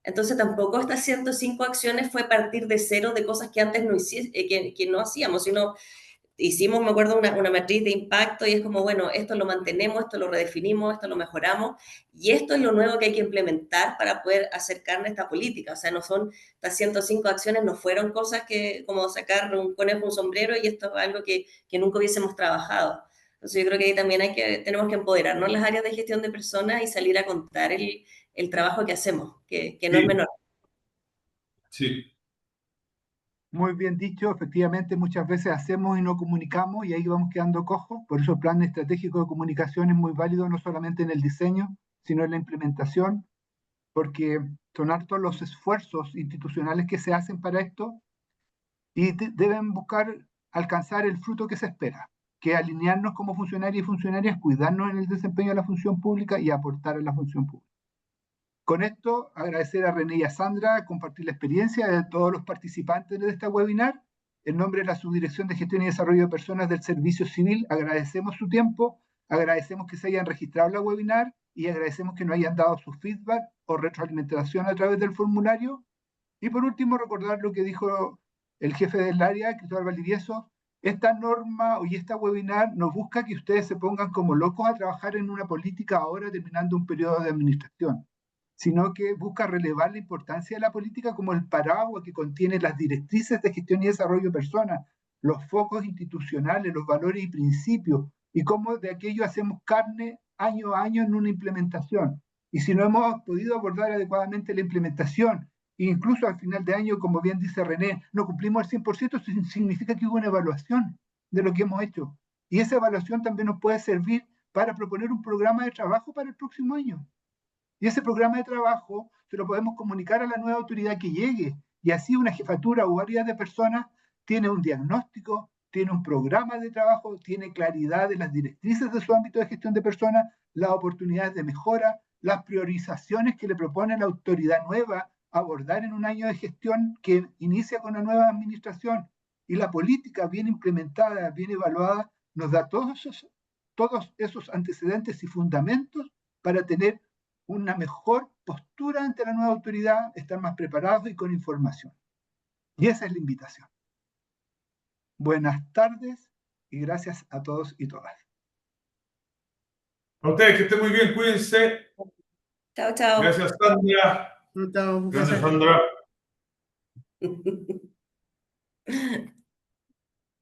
Entonces tampoco estas 105 acciones fue partir de cero de cosas que antes que no hacíamos, sino hicimos, me acuerdo, una matriz de impacto y es como, bueno, esto lo mantenemos, esto lo redefinimos, esto lo mejoramos y esto es lo nuevo que hay que implementar para poder acercarnos a esta política. O sea, no son, estas 105 acciones no fueron cosas que como sacar un conejo un sombrero y esto es algo que nunca hubiésemos trabajado. Entonces yo creo que ahí también tenemos que empoderarnos en las áreas de gestión de personas y salir a contar el trabajo que hacemos, que no es menor. Sí. Muy bien dicho, efectivamente muchas veces hacemos y no comunicamos y ahí vamos quedando cojos, por eso el plan estratégico de comunicación es muy válido no solamente en el diseño, sino en la implementación, porque son hartos los esfuerzos institucionales que se hacen para esto y deben buscar alcanzar el fruto que se espera, que alinearnos como funcionarios y funcionarias, cuidarnos en el desempeño de la función pública y aportar a la función pública. Con esto, agradecer a René y a Sandra, compartir la experiencia de todos los participantes de este webinar. En nombre de la Subdirección de Gestión y Desarrollo de Personas del Servicio Civil, agradecemos su tiempo, agradecemos que se hayan registrado en la webinar y agradecemos que nos hayan dado su feedback o retroalimentación a través del formulario. Y por último, recordar lo que dijo el jefe del área, Cristóbal Valdivieso. Esta norma y esta webinar nos busca que ustedes se pongan como locos a trabajar en una política ahora terminando un periodo de administración, sino que busca relevar la importancia de la política como el paraguas que contiene las directrices de gestión y desarrollo de personas, los focos institucionales, los valores y principios, y cómo de aquello hacemos carne año a año en una implementación. Y si no hemos podido abordar adecuadamente la implementación, incluso al final de año, como bien dice René, no cumplimos el 100%, eso significa que hubo una evaluación de lo que hemos hecho. Y esa evaluación también nos puede servir para proponer un programa de trabajo para el próximo año. Y ese programa de trabajo se lo podemos comunicar a la nueva autoridad que llegue. Y así una jefatura o variedad de personas tiene un diagnóstico, tiene un programa de trabajo, tiene claridad de las directrices de su ámbito de gestión de personas, las oportunidades de mejora, las priorizaciones que le propone la autoridad nueva abordar en un año de gestión que inicia con la nueva administración. Y la política bien implementada, bien evaluada, nos da todos esos antecedentes y fundamentos para tener una mejor postura ante la nueva autoridad, estar más preparados y con información. Y esa es la invitación. Buenas tardes y gracias a todos y todas. A ustedes que estén muy bien, cuídense. Chao, chao. Gracias, Sandra. Chao, Gracias, gracias. Sandra.